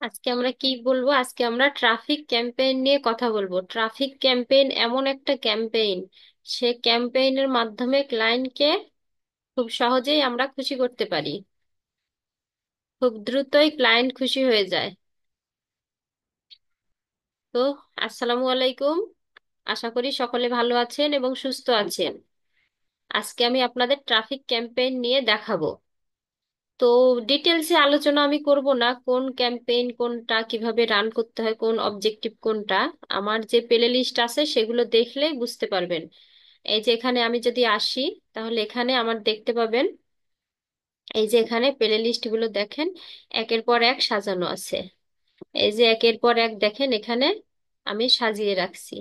আজকে আমরা কি বলবো? আজকে আমরা ট্রাফিক ক্যাম্পেইন নিয়ে কথা বলবো। ট্রাফিক ক্যাম্পেইন এমন একটা ক্যাম্পেইন, সে ক্যাম্পেইনের মাধ্যমে ক্লায়েন্টকে খুব সহজেই আমরা খুশি করতে পারি। খুব দ্রুতই ক্লায়েন্ট খুশি হয়ে যায়। তো আসসালামু আলাইকুম। আশা করি সকলে ভালো আছেন এবং সুস্থ আছেন। আজকে আমি আপনাদের ট্রাফিক ক্যাম্পেইন নিয়ে দেখাবো। তো ডিটেলসে আলোচনা আমি করব না, কোন ক্যাম্পেইন কোনটা, কিভাবে রান করতে হয়, কোন অবজেক্টিভ কোনটা। আমার যে প্লে লিস্ট আছে সেগুলো দেখলেই বুঝতে পারবেন। এই যে এখানে আমি যদি আসি, তাহলে এখানে আমার দেখতে পাবেন, এই যে এখানে প্লে লিস্ট গুলো দেখেন, একের পর এক সাজানো আছে। এই যে একের পর এক দেখেন, এখানে আমি সাজিয়ে রাখছি।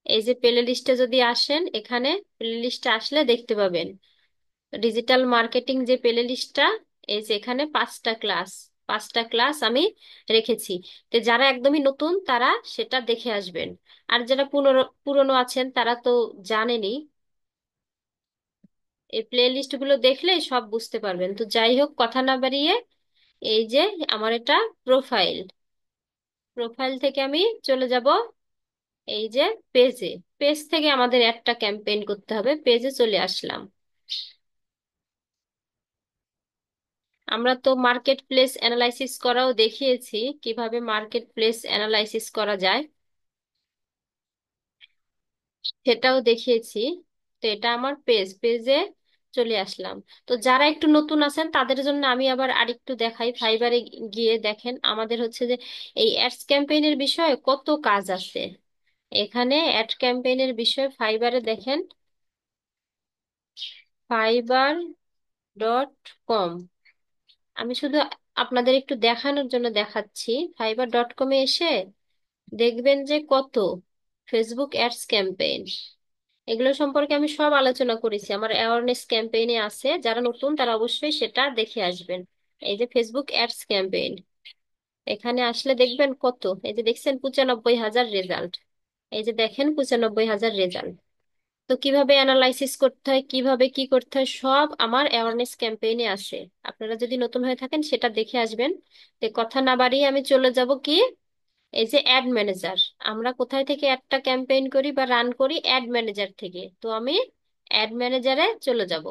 এই যে প্লে লিস্টে যদি আসেন, এখানে প্লে লিস্টে আসলে দেখতে পাবেন ডিজিটাল মার্কেটিং যে প্লে লিস্টটা। এই যে এখানে পাঁচটা ক্লাস আমি রেখেছি। তো যারা একদমই নতুন তারা সেটা দেখে আসবেন। আর যারা পুরনো পুরনো আছেন তারা তো জানেনই। এই প্লে লিস্ট গুলো দেখলেই সব বুঝতে পারবেন। তো যাই হোক, কথা না বাড়িয়ে, এই যে আমার এটা প্রোফাইল। প্রোফাইল থেকে আমি চলে যাব এই যে পেজে। পেজ থেকে আমাদের একটা ক্যাম্পেইন করতে হবে। পেজে চলে আসলাম। আমরা তো মার্কেট প্লেস অ্যানালাইসিস করাও দেখিয়েছি, কিভাবে মার্কেট প্লেস অ্যানালাইসিস করা যায় সেটাও দেখিয়েছি। তো এটা আমার পেজে চলে আসলাম। তো যারা একটু নতুন আছেন তাদের জন্য আমি আবার আরেকটু দেখাই। ফাইবারে গিয়ে দেখেন আমাদের হচ্ছে যে এই অ্যাডস ক্যাম্পেইনের বিষয়ে কত কাজ আছে। এখানে অ্যাড ক্যাম্পেইনের বিষয়ে ফাইবারে দেখেন, fiverr.com। আমি শুধু আপনাদের একটু দেখানোর জন্য দেখাচ্ছি। fiverr.com-এ এসে দেখবেন যে কত ফেসবুক অ্যাডস ক্যাম্পেইন, এগুলো সম্পর্কে আমি সব আলোচনা করেছি। আমার অ্যাওয়ারনেস ক্যাম্পেইনে আছে, যারা নতুন তারা অবশ্যই সেটা দেখে আসবেন। এই যে ফেসবুক অ্যাডস ক্যাম্পেইন, এখানে আসলে দেখবেন কত। এই যে দেখছেন 95,000 রেজাল্ট। এই যে দেখেন 95,000 রেজাল্ট। তো কিভাবে অ্যানালাইসিস করতে হয়, কিভাবে কি করতে হয়, সব আমার অ্যাওয়ারনেস ক্যাম্পেইনে আছে। আপনারা যদি নতুন হয়ে থাকেন সেটা দেখে আসবেন। তো কথা না বাড়িয়ে আমি চলে যাব কি, এই যে অ্যাড ম্যানেজার। আমরা কোথায় থেকে একটা ক্যাম্পেইন করি বা রান করি? অ্যাড ম্যানেজার থেকে। তো আমি অ্যাড ম্যানেজারে চলে যাব।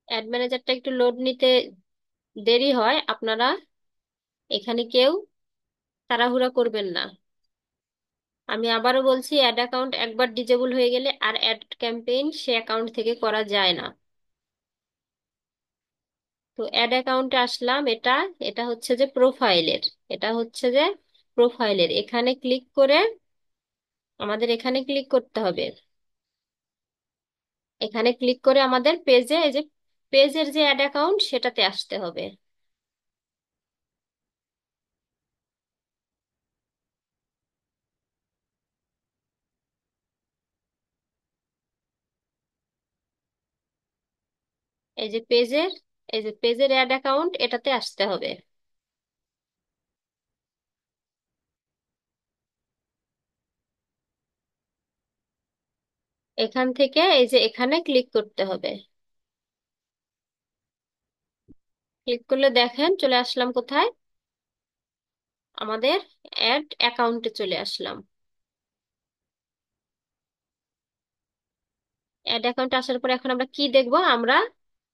অ্যাড ম্যানেজারটা একটু লোড নিতে দেরি হয়। আপনারা এখানে কেউ তাড়াহুড়া করবেন না। আমি আবারও বলছি, অ্যাড অ্যাকাউন্ট একবার ডিজেবল হয়ে গেলে আর অ্যাড ক্যাম্পেইন সে অ্যাকাউন্ট থেকে করা যায় না। তো অ্যাড অ্যাকাউন্টে আসলাম। এটা এটা হচ্ছে যে প্রোফাইলের, এটা হচ্ছে যে প্রোফাইলের এখানে ক্লিক করে আমাদের এখানে ক্লিক করতে হবে। এখানে ক্লিক করে আমাদের পেজে, এই যে পেজের যে অ্যাড অ্যাকাউন্ট সেটাতে আসতে হবে। এই যে পেজের, এই যে পেজের অ্যাড অ্যাকাউন্ট, এটাতে আসতে হবে। এখান থেকে এই যে এখানে ক্লিক করতে হবে। ক্লিক করলে দেখেন চলে আসলাম কোথায়, আমাদের অ্যাড অ্যাকাউন্টে চলে আসলাম। অ্যাড অ্যাকাউন্টে আসার পর এখন আমরা কি দেখবো? আমরা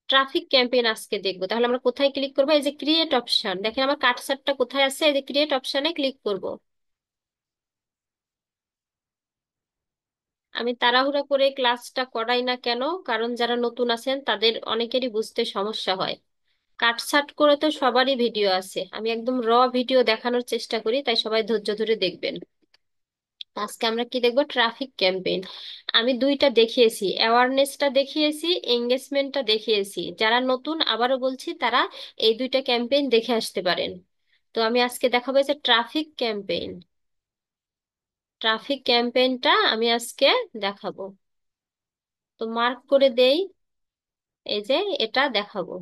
ট্রাফিক ক্যাম্পেইন আজকে দেখবো। তাহলে আমরা কোথায় ক্লিক করবো? এই যে ক্রিয়েট অপশন, দেখেন আমার কার্সারটা কোথায় আছে, এই যে ক্রিয়েট অপশনে ক্লিক করব। আমি তাড়াহুড়া করে ক্লাসটা করাই না কেন, কারণ যারা নতুন আছেন তাদের অনেকেরই বুঝতে সমস্যা হয়। কাটছাট করে তো সবারই ভিডিও আছে, আমি একদম ভিডিও দেখানোর চেষ্টা করি, তাই সবাই ধৈর্য ধরে দেখবেন। আজকে আমরা কি দেখবো? Traffic campaign. আমি দুইটা দেখিয়েছি, অ্যাওয়ারনেসটা দেখিয়েছি, এঙ্গেজমেন্টটা দেখিয়েছি। যারা নতুন আবারও বলছি, তারা এই দুইটা ক্যাম্পেইন দেখে আসতে পারেন। তো আমি আজকে দেখাবো এই যে ট্রাফিক ক্যাম্পেইন। ট্রাফিক ক্যাম্পেইনটা আমি আজকে দেখাবো। তো মার্ক করে দেই, এই যে এটা দেখাবো।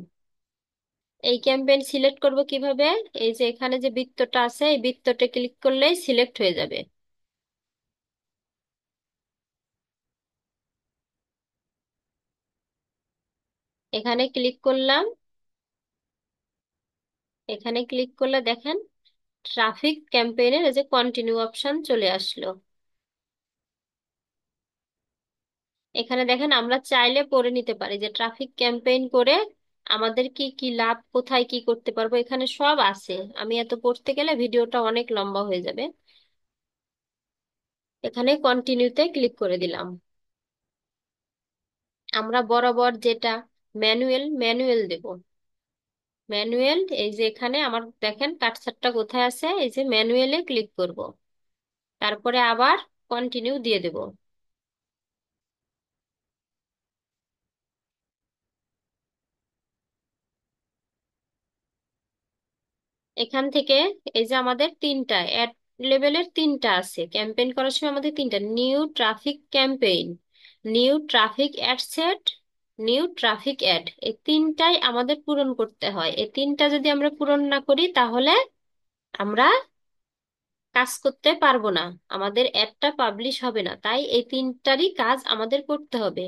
এই ক্যাম্পেইন সিলেক্ট করব কিভাবে? এই যে এখানে যে বৃত্তটা আছে, এই বৃত্ততে ক্লিক করলেই সিলেক্ট হয়ে যাবে। এখানে ক্লিক করলাম। এখানে ক্লিক করলে দেখেন ট্রাফিক ক্যাম্পেইনের এই যে কন্টিনিউ অপশন চলে আসলো। এখানে দেখেন আমরা চাইলে পড়ে নিতে পারি যে ট্রাফিক ক্যাম্পেইন করে আমাদের কি কি লাভ, কোথায় কি করতে পারবো, এখানে সব আছে। আমি এত পড়তে গেলে ভিডিওটা অনেক লম্বা হয়ে যাবে। এখানে কন্টিনিউতে ক্লিক করে দিলাম। আমরা বরাবর যেটা ম্যানুয়াল, ম্যানুয়াল দেব। ম্যানুয়াল, এই যে এখানে আমার দেখেন কাটছাটটা কোথায় আছে, এই যে ম্যানুয়ালে ক্লিক করব। তারপরে আবার কন্টিনিউ দিয়ে দেব। এখান থেকে এই যে আমাদের তিনটা অ্যাড লেভেলের তিনটা আছে, ক্যাম্পেইন করার সময় আমাদের তিনটা: new traffic campaign, new traffic ad set, new traffic add. এই তিনটাই আমাদের পূরণ করতে হয়। এই তিনটা যদি আমরা পূরণ না করি তাহলে আমরা কাজ করতে পারবো না, আমাদের অ্যাডটা পাবলিশ হবে না। তাই এই তিনটারই কাজ আমাদের করতে হবে।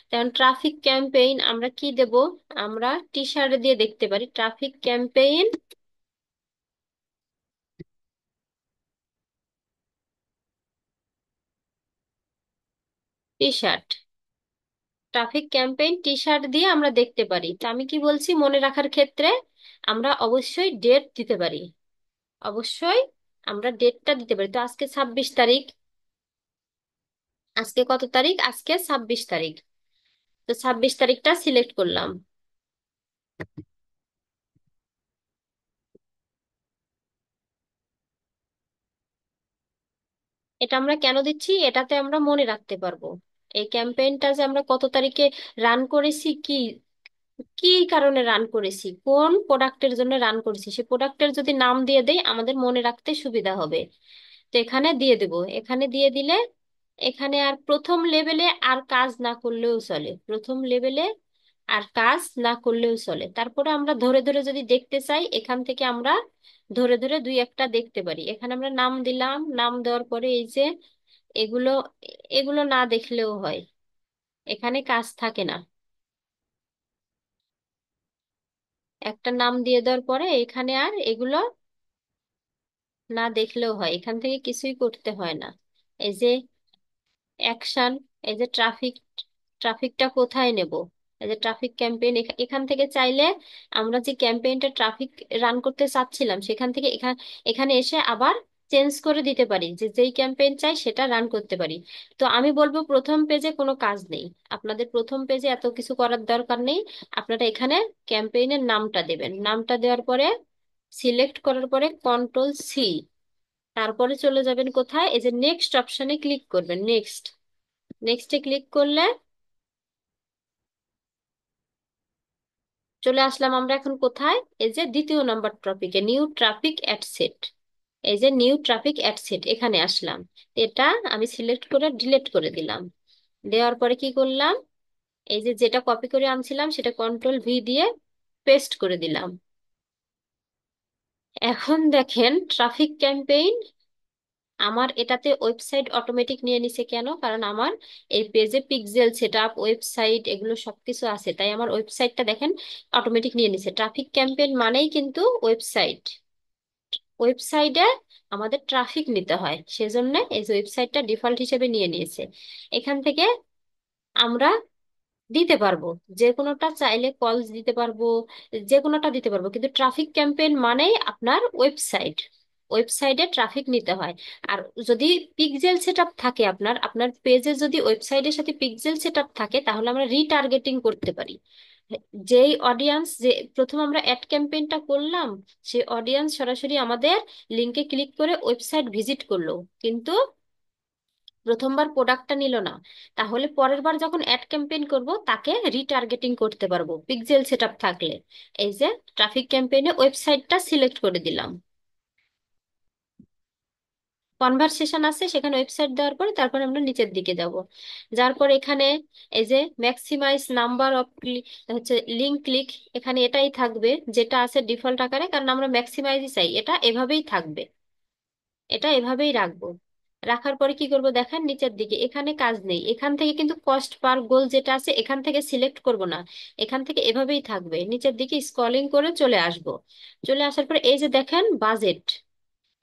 যেমন ট্রাফিক ক্যাম্পেইন আমরা কি দেব, আমরা টি শার্ট দিয়ে দেখতে পারি traffic campaign T shirt. Traffic campaign T shirt দিয়ে আমরা দেখতে পারি। তো আমি কি বলছি, মনে রাখার ক্ষেত্রে আমরা অবশ্যই ডেট দিতে পারি। অবশ্যই আমরা ডেটটা দিতে পারি। তো আজকে 26 তারিখ। আজকে কত তারিখ? আজকে 26 তারিখ। তো 26 তারিখটা সিলেক্ট করলাম। এটা আমরা কেন দিচ্ছি, এটাতে আমরা মনে রাখতে পারবো এই ক্যাম্পেইনটা যে আমরা কত তারিখে রান করেছি, কি কি কারণে রান করেছি, কোন প্রোডাক্টের জন্য রান করেছি, সেই প্রোডাক্টের যদি নাম দিয়ে দেই আমাদের মনে রাখতে সুবিধা হবে। তো এখানে দিয়ে দেব। এখানে দিয়ে দিলে এখানে আর প্রথম লেভেলে আর কাজ না করলেও চলে, প্রথম লেভেলে আর কাজ না করলেও চলে। তারপরে আমরা ধরে ধরে যদি দেখতে চাই, এখান থেকে আমরা ধরে ধরে দুই একটা দেখতে পারি। এখানে আমরা নাম দিলাম, নাম দেওয়ার পরে এই যে এগুলো, এগুলো না দেখলেও হয়, এখানে কাজ থাকে না। একটা নাম দিয়ে দেওয়ার পরে এখানে আর এগুলো না দেখলেও হয়, এখান থেকে কিছুই করতে হয় না। এই যে অ্যাকশন, এই যে ট্রাফিক, ট্রাফিকটা কোথায় নেব, এই যে ট্রাফিক ক্যাম্পেইন, এখান থেকে চাইলে আমরা যে ক্যাম্পেইনটা ট্রাফিক রান করতে চাচ্ছিলাম সেখান থেকে এখানে এসে আবার চেঞ্জ করে দিতে পারি, যে যেই ক্যাম্পেইন চাই সেটা রান করতে পারি। তো আমি বলবো প্রথম পেজে কোনো কাজ নেই, আপনাদের প্রথম পেজে এত কিছু করার দরকার নেই। আপনারা এখানে ক্যাম্পেইনের নামটা দেবেন, নামটা দেওয়ার পরে সিলেক্ট করার পরে কন্ট্রোল C, তারপরে চলে যাবেন কোথায়, এই যে নেক্সট অপশনে ক্লিক করবেন। নেক্সট, নেক্সটে ক্লিক করলে চলে আসলাম আমরা এখন কোথায়, এই যে দ্বিতীয় নম্বর টপিকে নিউ ট্রাফিক অ্যাড সেট। এই যে নিউ ট্রাফিক অ্যাড সেট এখানে আসলাম। এটা আমি সিলেক্ট করে ডিলিট করে দিলাম। দেওয়ার পরে কি করলাম, এই যে যেটা কপি করে আনছিলাম সেটা কন্ট্রোল V দিয়ে পেস্ট করে দিলাম। এখন দেখেন ট্রাফিক ক্যাম্পেইন আমার এটাতে ওয়েবসাইট অটোমেটিক নিয়ে নিছে। কেন? কারণ আমার এই পেজে পিক্সেল সেটআপ, ওয়েবসাইট এগুলো সবকিছু আছে, তাই আমার ওয়েবসাইটটা দেখেন অটোমেটিক নিয়ে নিছে। ট্রাফিক ক্যাম্পেইন মানেই কিন্তু ওয়েবসাইট, ওয়েবসাইটে আমাদের ট্রাফিক নিতে হয়, সেজন্য এই যে ওয়েবসাইটটা ডিফল্ট হিসেবে নিয়ে নিয়েছে। এখান থেকে আমরা দিতে পারবো, যে কোনোটা চাইলে কলস দিতে পারবো, যে কোনোটা দিতে পারবো, কিন্তু ট্রাফিক ক্যাম্পেইন মানেই আপনার ওয়েবসাইট, ওয়েবসাইটে ট্রাফিক নিতে হয়। আর যদি পিক্সেল সেটআপ থাকে আপনার আপনার পেজে, যদি ওয়েবসাইটের সাথে পিক্সেল সেটআপ থাকে তাহলে আমরা রিটার্গেটিং করতে পারি। যেই অডিয়েন্স, যে প্রথম আমরা অ্যাড ক্যাম্পেইনটা করলাম, সেই অডিয়েন্স সরাসরি আমাদের লিঙ্কে ক্লিক করে ওয়েবসাইট ভিজিট করলো, কিন্তু প্রথমবার প্রোডাক্টটা নিল না, তাহলে পরের বার যখন অ্যাড ক্যাম্পেইন করব তাকে রিটার্গেটিং করতে পারবো পিক্সেল সেটআপ থাকলে। এই যে ট্রাফিক ক্যাম্পেইনে ওয়েবসাইটটা সিলেক্ট করে দিলাম, কনভারসেশন আছে সেখানে ওয়েবসাইট দেওয়ার পরে তারপরে আমরা নিচের দিকে যাব। যার পর এখানে এই যে ম্যাক্সিমাইজ নাম্বার অফ হচ্ছে লিঙ্ক ক্লিক, এখানে এটাই থাকবে যেটা আছে ডিফল্ট আকারে, কারণ আমরা ম্যাক্সিমাইজই চাই, এটা এভাবেই থাকবে, এটা এভাবেই রাখবো। রাখার পরে কি করব দেখেন, নিচের দিকে এখানে কাজ নেই, এখান থেকে কিন্তু কস্ট পার গোল যেটা আছে এখান থেকে সিলেক্ট করব না, এখান থেকে এভাবেই থাকবে, নিচের দিকে স্ক্রলিং করে চলে আসব। চলে আসার পরে এই যে দেখেন বাজেট,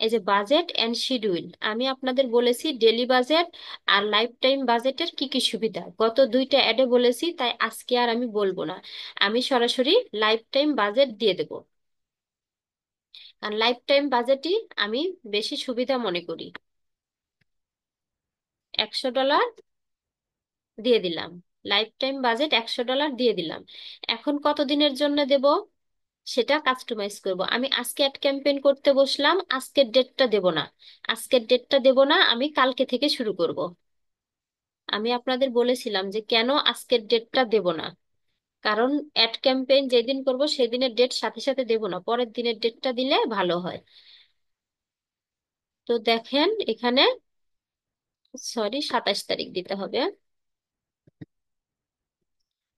এই যে বাজেট অ্যান্ড শিডিউল, আমি আপনাদের বলেছি ডেলি বাজেট আর লাইফ টাইম বাজেটের কি কি সুবিধা, গত দুইটা অ্যাডে বলেছি, তাই আজকে আর আমি বলবো না, আমি সরাসরি লাইফ টাইম বাজেট দিয়ে দেবো। আর লাইফ টাইম বাজেটই আমি বেশি সুবিধা মনে করি। $100 দিয়ে দিলাম, লাইফ টাইম বাজেট $100 দিয়ে দিলাম। এখন কত দিনের জন্য দেব সেটা কাস্টমাইজ করব। আমি আজকে অ্যাড ক্যাম্পেইন করতে বসলাম, আজকের ডেটটা দেব না, আজকের ডেটটা দেব না, আমি কালকে থেকে শুরু করব। আমি আপনাদের বলেছিলাম যে কেন আজকের ডেটটা দেব না, কারণ অ্যাড ক্যাম্পেইন যেদিন করব সেদিনের ডেট সাথে সাথে দেব না, পরের দিনের ডেটটা দিলে ভালো হয়। তো দেখেন এখানে, সরি 27 তারিখ দিতে হবে,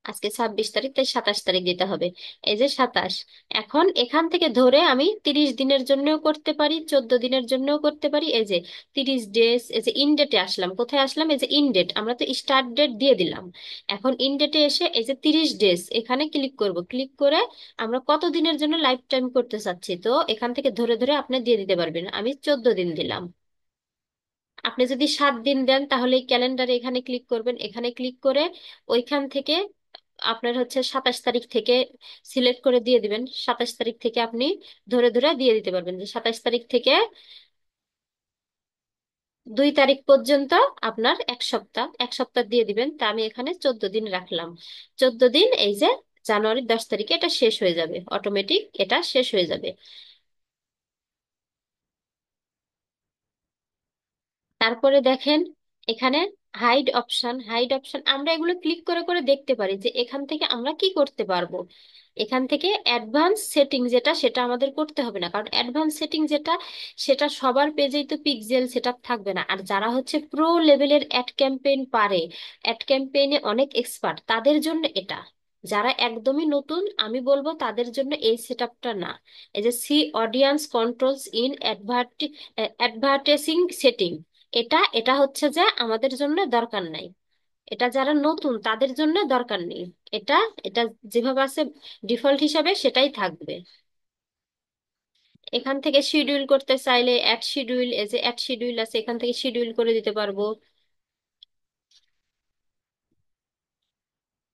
আজকে 26 তারিখ, তাই 27 তারিখ দিতে হবে। এই যে 27, এখন এখান থেকে ধরে আমি 30 দিনের জন্যও করতে পারি, 14 দিনের জন্যও করতে পারি। এই যে 30 ডেজ, এই যে ইন ডেটে আসলাম, কোথায় আসলাম, এই যে ইন ডেট, আমরা তো স্টার্ট ডেট দিয়ে দিলাম। এখন ইন ডেটে এসে এই যে 30 ডেজ এখানে ক্লিক করব, ক্লিক করে আমরা কত দিনের জন্য লাইফ টাইম করতে চাচ্ছি, তো এখান থেকে ধরে ধরে আপনি দিয়ে দিতে পারবেন, আমি 14 দিন দিলাম। আপনি যদি 7 দিন দেন তাহলে ক্যালেন্ডারে এখানে ক্লিক করবেন, এখানে ক্লিক করে ওইখান থেকে আপনার হচ্ছে 27 তারিখ থেকে সিলেক্ট করে দিয়ে দিবেন, 27 তারিখ থেকে আপনি ধরে ধরে দিয়ে দিতে পারবেন যে 27 তারিখ থেকে 2 তারিখ পর্যন্ত আপনার 1 সপ্তাহ, 1 সপ্তাহ দিয়ে দিবেন। তা আমি এখানে 14 দিন রাখলাম। 14 দিন, এই যে জানুয়ারির 10 তারিখে এটা শেষ হয়ে যাবে, অটোমেটিক এটা শেষ হয়ে যাবে। তারপরে দেখেন এখানে হাইড অপশন, হাইড অপশন আমরা এগুলো ক্লিক করে করে দেখতে পারি যে এখান থেকে আমরা কি করতে পারবো। এখান থেকে অ্যাডভান্স সেটিং যেটা, সেটা আমাদের করতে হবে না, কারণ অ্যাডভান্স সেটিং যেটা সেটা সবার পেজেই তো পিক্সেল সেটআপ থাকবে না। আর যারা হচ্ছে প্রো লেভেলের অ্যাড ক্যাম্পেইন পারে, অ্যাড ক্যাম্পেইনে অনেক এক্সপার্ট, তাদের জন্য এটা। যারা একদমই নতুন আমি বলবো তাদের জন্য এই সেটআপটা না। এই যে see audience controls in advertising setting, এটা এটা হচ্ছে যে আমাদের জন্য দরকার নাই, এটা যারা নতুন তাদের জন্য দরকার নেই। এটা এটা যেভাবে আছে ডিফল্ট হিসাবে সেটাই থাকবে। এখান থেকে শিডিউল করতে চাইলে অ্যাড শিডিউল, এই যে অ্যাড শিডিউল আছে এখান থেকে শিডিউল করে দিতে পারবো।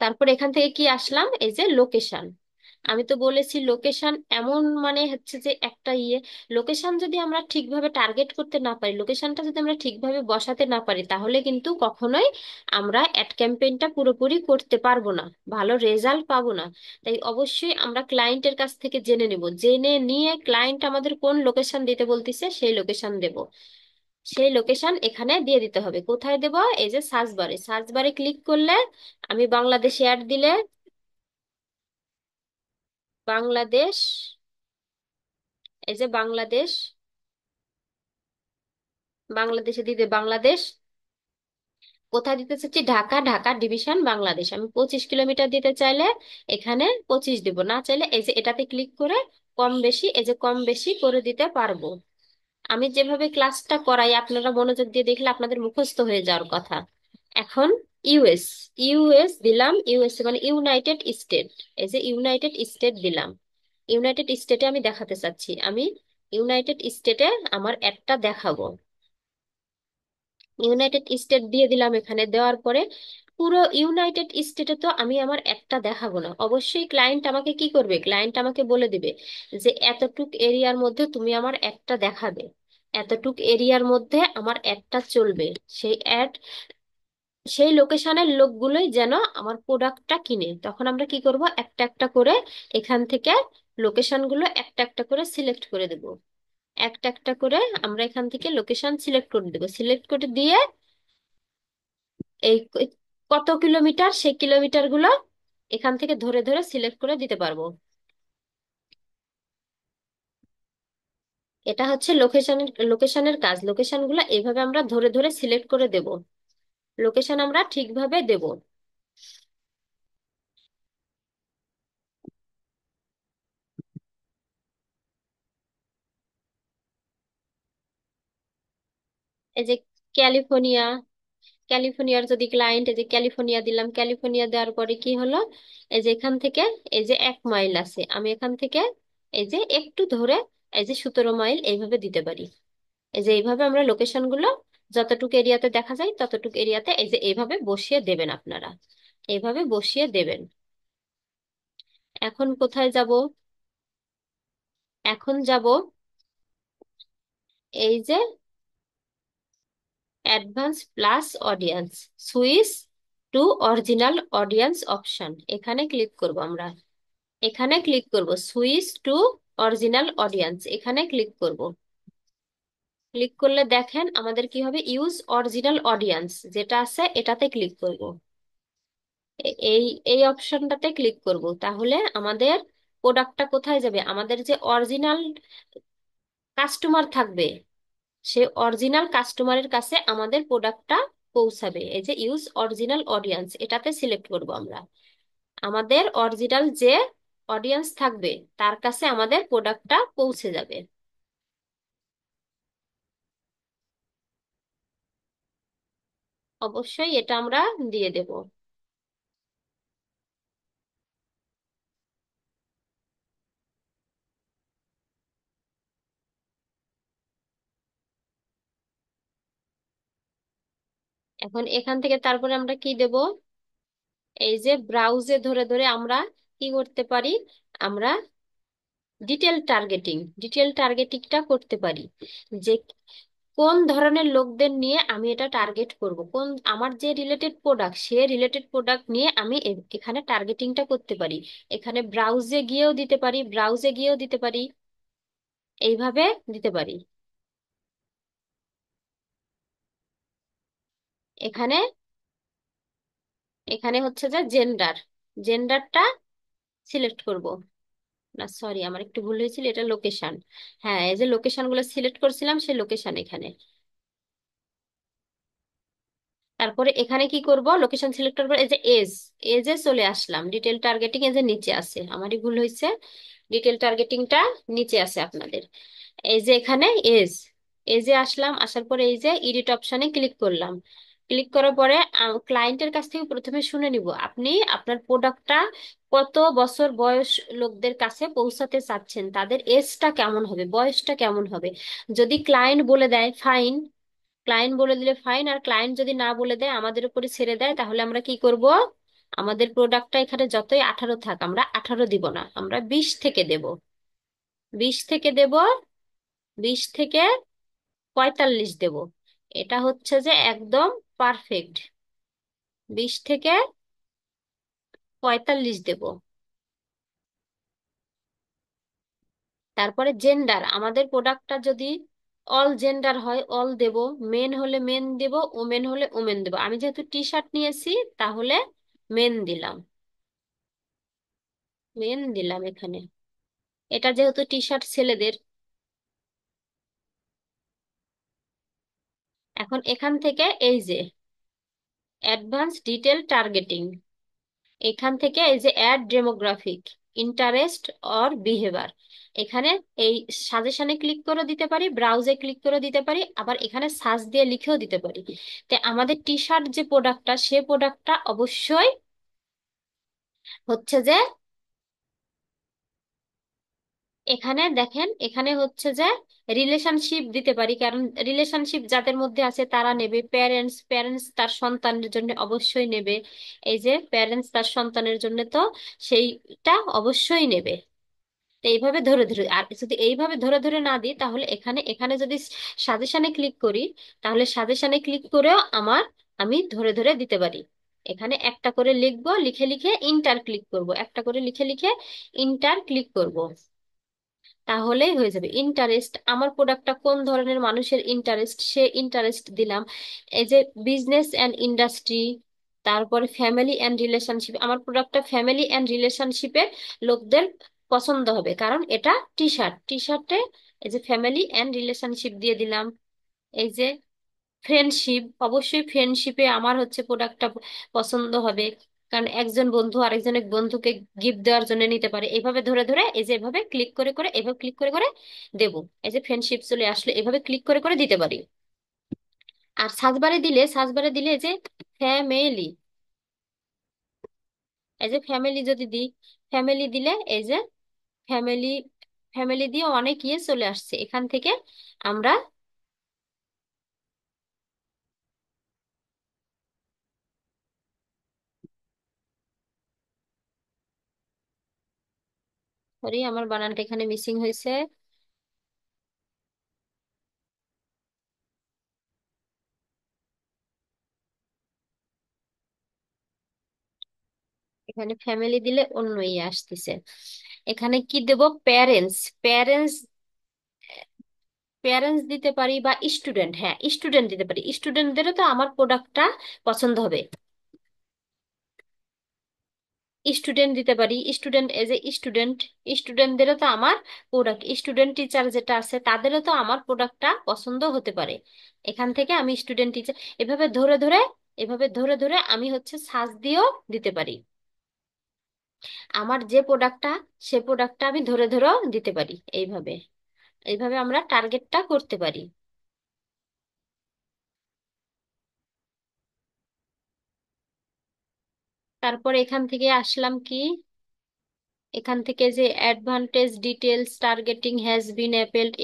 তারপর এখান থেকে কি আসলাম, এই যে লোকেশন, আমি তো বলেছি লোকেশন এমন মানে হচ্ছে যে একটা ইয়ে, লোকেশন যদি আমরা ঠিকভাবে টার্গেট করতে না পারি, লোকেশনটা যদি আমরা ঠিকভাবে বসাতে না পারি, তাহলে কিন্তু কখনোই আমরা অ্যাড ক্যাম্পেইনটা পুরোপুরি করতে পারবো না, ভালো রেজাল্ট পাবো না। তাই অবশ্যই আমরা ক্লায়েন্টের কাছ থেকে জেনে নেব, জেনে নিয়ে ক্লায়েন্ট আমাদের কোন লোকেশন দিতে বলতেছে সেই লোকেশন দেব। সেই লোকেশন এখানে দিয়ে দিতে হবে, কোথায় দেব, এই যে সার্চ বারে, সার্চ বারে ক্লিক করলে আমি বাংলাদেশে অ্যাড দিলে বাংলাদেশ, এই যে বাংলাদেশ, বাংলাদেশে দিতে বাংলাদেশ, কোথায় দিতে চাচ্ছি, ঢাকা, ঢাকা ডিভিশন বাংলাদেশ, আমি 25 কিলোমিটার দিতে চাইলে এখানে 25 দিব, না চাইলে এই যে এটাতে ক্লিক করে কম বেশি, এই যে কম বেশি করে দিতে পারবো। আমি যেভাবে ক্লাসটা করাই আপনারা মনোযোগ দিয়ে দেখলে আপনাদের মুখস্থ হয়ে যাওয়ার কথা। এখন ইউএস, ইউএস দিলাম, ইউএস মানে ইউনাইটেড স্টেট, এই যে ইউনাইটেড স্টেট দিলাম। ইউনাইটেড স্টেটে আমি দেখাতে চাচ্ছি, আমি ইউনাইটেড স্টেটে আমার একটা দেখাবো। ইউনাইটেড স্টেট দিয়ে দিলাম, এখানে দেওয়ার পরে পুরো ইউনাইটেড স্টেটে তো আমি আমার একটা দেখাবো না, অবশ্যই ক্লায়েন্ট আমাকে কি করবে, ক্লায়েন্ট আমাকে বলে দিবে যে এতটুক এরিয়ার মধ্যে তুমি আমার একটা দেখাবে, এতটুক এরিয়ার মধ্যে আমার একটা চলবে। সেই অ্যাড, সেই লোকেশনের লোকগুলোই যেন আমার প্রোডাক্টটা কিনে, তখন আমরা কি করব, একটা একটা করে এখান থেকে লোকেশনগুলো একটা একটা করে সিলেক্ট করে দেব, একটা একটা করে আমরা এখান থেকে লোকেশন সিলেক্ট করে দেবো, সিলেক্ট করে দিয়ে এই কত কিলোমিটার সেই কিলোমিটার গুলো এখান থেকে ধরে ধরে সিলেক্ট করে দিতে পারবো। এটা হচ্ছে লোকেশনের লোকেশনের কাজ, লোকেশন গুলো এইভাবে আমরা ধরে ধরে সিলেক্ট করে দেব, লোকেশন আমরা ঠিকভাবে দেব। এই যে ক্যালিফোর্নিয়া, ক্যালিফোর্নিয়ার যদি ক্লায়েন্ট, এই যে ক্যালিফোর্নিয়া দিলাম, ক্যালিফোর্নিয়া দেওয়ার পরে কি হলো, এই যে এখান থেকে এই যে 1 মাইল আছে, আমি এখান থেকে এই যে একটু ধরে এই যে 17 মাইল এইভাবে দিতে পারি। এই যে এইভাবে আমরা লোকেশনগুলো যতটুকু এরিয়াতে দেখা যায় ততটুকু এরিয়াতে এই যে এইভাবে বসিয়ে দেবেন আপনারা, এইভাবে বসিয়ে দেবেন। এখন কোথায় যাব? এখন যাব এই যে advance plus audience, switch to original audience option, এখানে ক্লিক করব আমরা। এখানে ক্লিক করব সুইচ টু অরিজিনাল অডিয়েন্স, এখানে ক্লিক করব। ক্লিক করলে দেখেন আমাদের কি হবে, ইউজ অরিজিনাল অডিয়েন্স যেটা আছে এটাতে ক্লিক করব। এই এই অপশনটাতে ক্লিক করব, তাহলে আমাদের প্রোডাক্টটা কোথায় যাবে, আমাদের যে অরিজিনাল কাস্টমার থাকবে সে অরিজিনাল কাস্টমারের কাছে আমাদের প্রোডাক্টটা পৌঁছাবে। এই যে ইউজ অরিজিনাল অডিয়েন্স এটাতে সিলেক্ট করব আমরা, আমাদের অরিজিনাল যে অডিয়েন্স থাকবে তার কাছে আমাদের প্রোডাক্টটা পৌঁছে যাবে। অবশ্যই এটা আমরা দিয়ে দেব। এখন এখান থেকে তারপরে আমরা কি দেব, এই যে ব্রাউজে ধরে ধরে আমরা কি করতে পারি, আমরা ডিটেল টার্গেটিংটা করতে পারি, যে কোন ধরনের লোকদের নিয়ে আমি এটা টার্গেট করব, কোন আমার যে রিলেটেড প্রোডাক্ট সে রিলেটেড প্রোডাক্ট নিয়ে আমি এখানে টার্গেটিংটা করতে পারি। এখানে ব্রাউজে গিয়েও দিতে পারি, ব্রাউজে গিয়েও দিতে পারি, এইভাবে দিতে পারি। এখানে এখানে হচ্ছে যে জেন্ডারটা সিলেক্ট করব, না সরি আমার একটু ভুল হয়েছিল, এটা লোকেশন। হ্যাঁ, এই যে লোকেশনগুলো সিলেক্ট করছিলাম সে লোকেশন এখানে। তারপরে এখানে কি করব, লোকেশন সিলেক্ট করার পর এই যে এজে চলে আসলাম, ডিটেল টার্গেটিং এজ এ নিচে আছে, আমারই ভুল হয়েছে, ডিটেল টার্গেটিংটা নিচে আছে আপনাদের। এই যে এখানে এজে আসলাম, আসার পরে এই যে এডিট অপশনে ক্লিক করলাম। ক্লিক করার পরে ক্লায়েন্টের কাছ থেকে প্রথমে শুনে নিব আপনি আপনার প্রোডাক্টটা কত বছর বয়স লোকদের কাছে পৌঁছাতে চাচ্ছেন, তাদের এজটা কেমন হবে, বয়সটা কেমন হবে। যদি ক্লায়েন্ট বলে দেয় ফাইন, ক্লায়েন্ট বলে দিলে ফাইন, আর ক্লায়েন্ট যদি না বলে দেয় আমাদের উপরে ছেড়ে দেয়, তাহলে আমরা কি করব, আমাদের প্রোডাক্টটা এখানে যতই 18 থাক আমরা 18 দিব না, আমরা 20 থেকে দেব, 20 থেকে দেব, 20 থেকে 45 দেব। এটা হচ্ছে যে একদম পারফেক্ট, 20 থেকে 45 দেব। তারপরে জেন্ডার, আমাদের প্রোডাক্টটা যদি অল জেন্ডার হয় অল দেব, মেন হলে মেন দেব, ওমেন হলে ওমেন দেব। আমি যেহেতু টি শার্ট নিয়েছি তাহলে মেন দিলাম, মেন দিলাম এখানে, এটা যেহেতু টি শার্ট ছেলেদের। এখন এখান থেকে এই যে অ্যাডভান্স ডিটেল টার্গেটিং, এখান থেকে এই যে add demographic, interest or behaviour, এখানে এই সাজেশনে ক্লিক করে দিতে পারি, ব্রাউজে ক্লিক করে দিতে পারি, আবার এখানে সার্চ দিয়ে লিখেও দিতে পারি। তো আমাদের টি শার্ট যে প্রোডাক্টটা সে প্রোডাক্টটা অবশ্যই হচ্ছে যে, এখানে দেখেন এখানে হচ্ছে যে রিলেশনশিপ দিতে পারি, কারণ রিলেশনশিপ যাদের মধ্যে আছে তারা নেবে, প্যারেন্টস প্যারেন্টস তার সন্তানের জন্য অবশ্যই নেবে, এই যে প্যারেন্টস তার সন্তানের জন্য তো সেইটা অবশ্যই নেবে। তো এইভাবে ধরে ধরে, আর যদি এইভাবে ধরে ধরে না দিই তাহলে এখানে এখানে যদি সাজেশনে ক্লিক করি, তাহলে সাজেশনে ক্লিক করেও আমি ধরে ধরে দিতে পারি। এখানে একটা করে লিখবো, লিখে লিখে ইন্টার ক্লিক করব, একটা করে লিখে লিখে ইন্টার ক্লিক করব, তাহলেই হয়ে যাবে। ইন্টারেস্ট, আমার প্রোডাক্টটা কোন ধরনের মানুষের ইন্টারেস্ট সে ইন্টারেস্ট দিলাম। এই যে বিজনেস অ্যান্ড ইন্ডাস্ট্রি, তারপরে ফ্যামিলি অ্যান্ড রিলেশনশিপ, আমার প্রোডাক্টটা ফ্যামিলি অ্যান্ড রিলেশনশিপের লোকদের পছন্দ হবে কারণ এটা টি শার্ট, টি শার্টে এই যে ফ্যামিলি অ্যান্ড রিলেশনশিপ দিয়ে দিলাম। এই যে ফ্রেন্ডশিপ, অবশ্যই ফ্রেন্ডশিপে আমার হচ্ছে প্রোডাক্টটা পছন্দ হবে, কারণ একজন বন্ধু আরেকজনের বন্ধুকে গিফট দেওয়ার জন্য নিতে পারে। এইভাবে ধরে ধরে এই যে এভাবে ক্লিক করে করে, এভাবে ক্লিক করে করে দেবো। এই যে ফ্রেন্ডশিপ চলে আসলে এভাবে ক্লিক করে করে দিতে পারি। আর সার্চ বারে দিলে এই যে ফ্যামিলি, এই যে ফ্যামিলি যদি দিই, ফ্যামিলি দিলে এই যে ফ্যামিলি, ফ্যামিলি দিয়ে অনেক ইয়ে চলে আসছে এখান থেকে। আমরা, সরি আমার বানানটা এখানে মিসিং হয়েছে। এখানে ফ্যামিলি দিলে অন্য ইয়ে আসতেছে। এখানে কি দেব, প্যারেন্টস, প্যারেন্টস, প্যারেন্টস দিতে পারি বা স্টুডেন্ট, হ্যাঁ স্টুডেন্ট দিতে পারি, স্টুডেন্টদেরও তো আমার প্রোডাক্টটা পছন্দ হবে। স্টুডেন্ট দিতে পারি, স্টুডেন্ট এজ এ স্টুডেন্ট, স্টুডেন্টদেরও তো আমার প্রোডাক্ট, স্টুডেন্ট টিচার যেটা আছে তাদেরও তো আমার প্রোডাক্টটা পছন্দ হতে পারে। এখান থেকে আমি স্টুডেন্ট টিচার এভাবে ধরে ধরে, এভাবে ধরে ধরে আমি হচ্ছে সার্চ দিয়েও দিতে পারি। আমার যে প্রোডাক্টটা, সে প্রোডাক্টটা আমি ধরে ধরেও দিতে পারি। এইভাবে, এইভাবে আমরা টার্গেটটা করতে পারি। তারপর এখান থেকে আসলাম কি, এখান থেকে যে advantage details targeting has been appealed,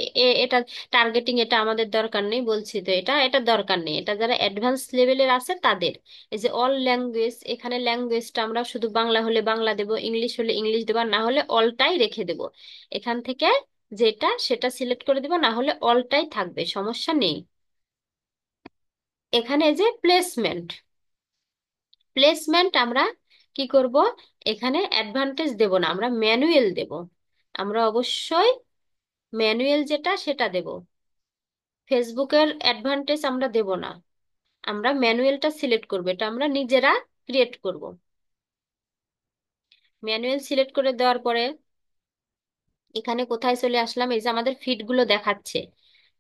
এটা টার্গেটিং, এটা আমাদের দরকার নেই, বলছি তো এটা এটা দরকার নেই, এটা যারা অ্যাডভান্স লেভেলের আছে তাদের। এই যে অল ল্যাঙ্গুয়েজ, এখানে ল্যাঙ্গুয়েজটা আমরা শুধু বাংলা হলে বাংলা দেব, ইংলিশ হলে ইংলিশ দেবো, আর না হলে অলটাই রেখে দেব। এখান থেকে যেটা সেটা সিলেক্ট করে দেবো, না হলে অলটাই থাকবে, সমস্যা নেই। এখানে যে প্লেসমেন্ট, প্লেসমেন্ট আমরা কি করব, এখানে অ্যাডভান্টেজ দেব না, আমরা ম্যানুয়াল দেব। আমরা অবশ্যই ম্যানুয়াল যেটা সেটা দেব। ফেসবুকের অ্যাডভান্টেজ আমরা দেব না, আমরা ম্যানুয়ালটা সিলেক্ট করব, এটা আমরা নিজেরা ক্রিয়েট করব। ম্যানুয়াল সিলেক্ট করে দেওয়ার পরে এখানে কোথায় চলে আসলাম, এই যে আমাদের ফিডগুলো দেখাচ্ছে,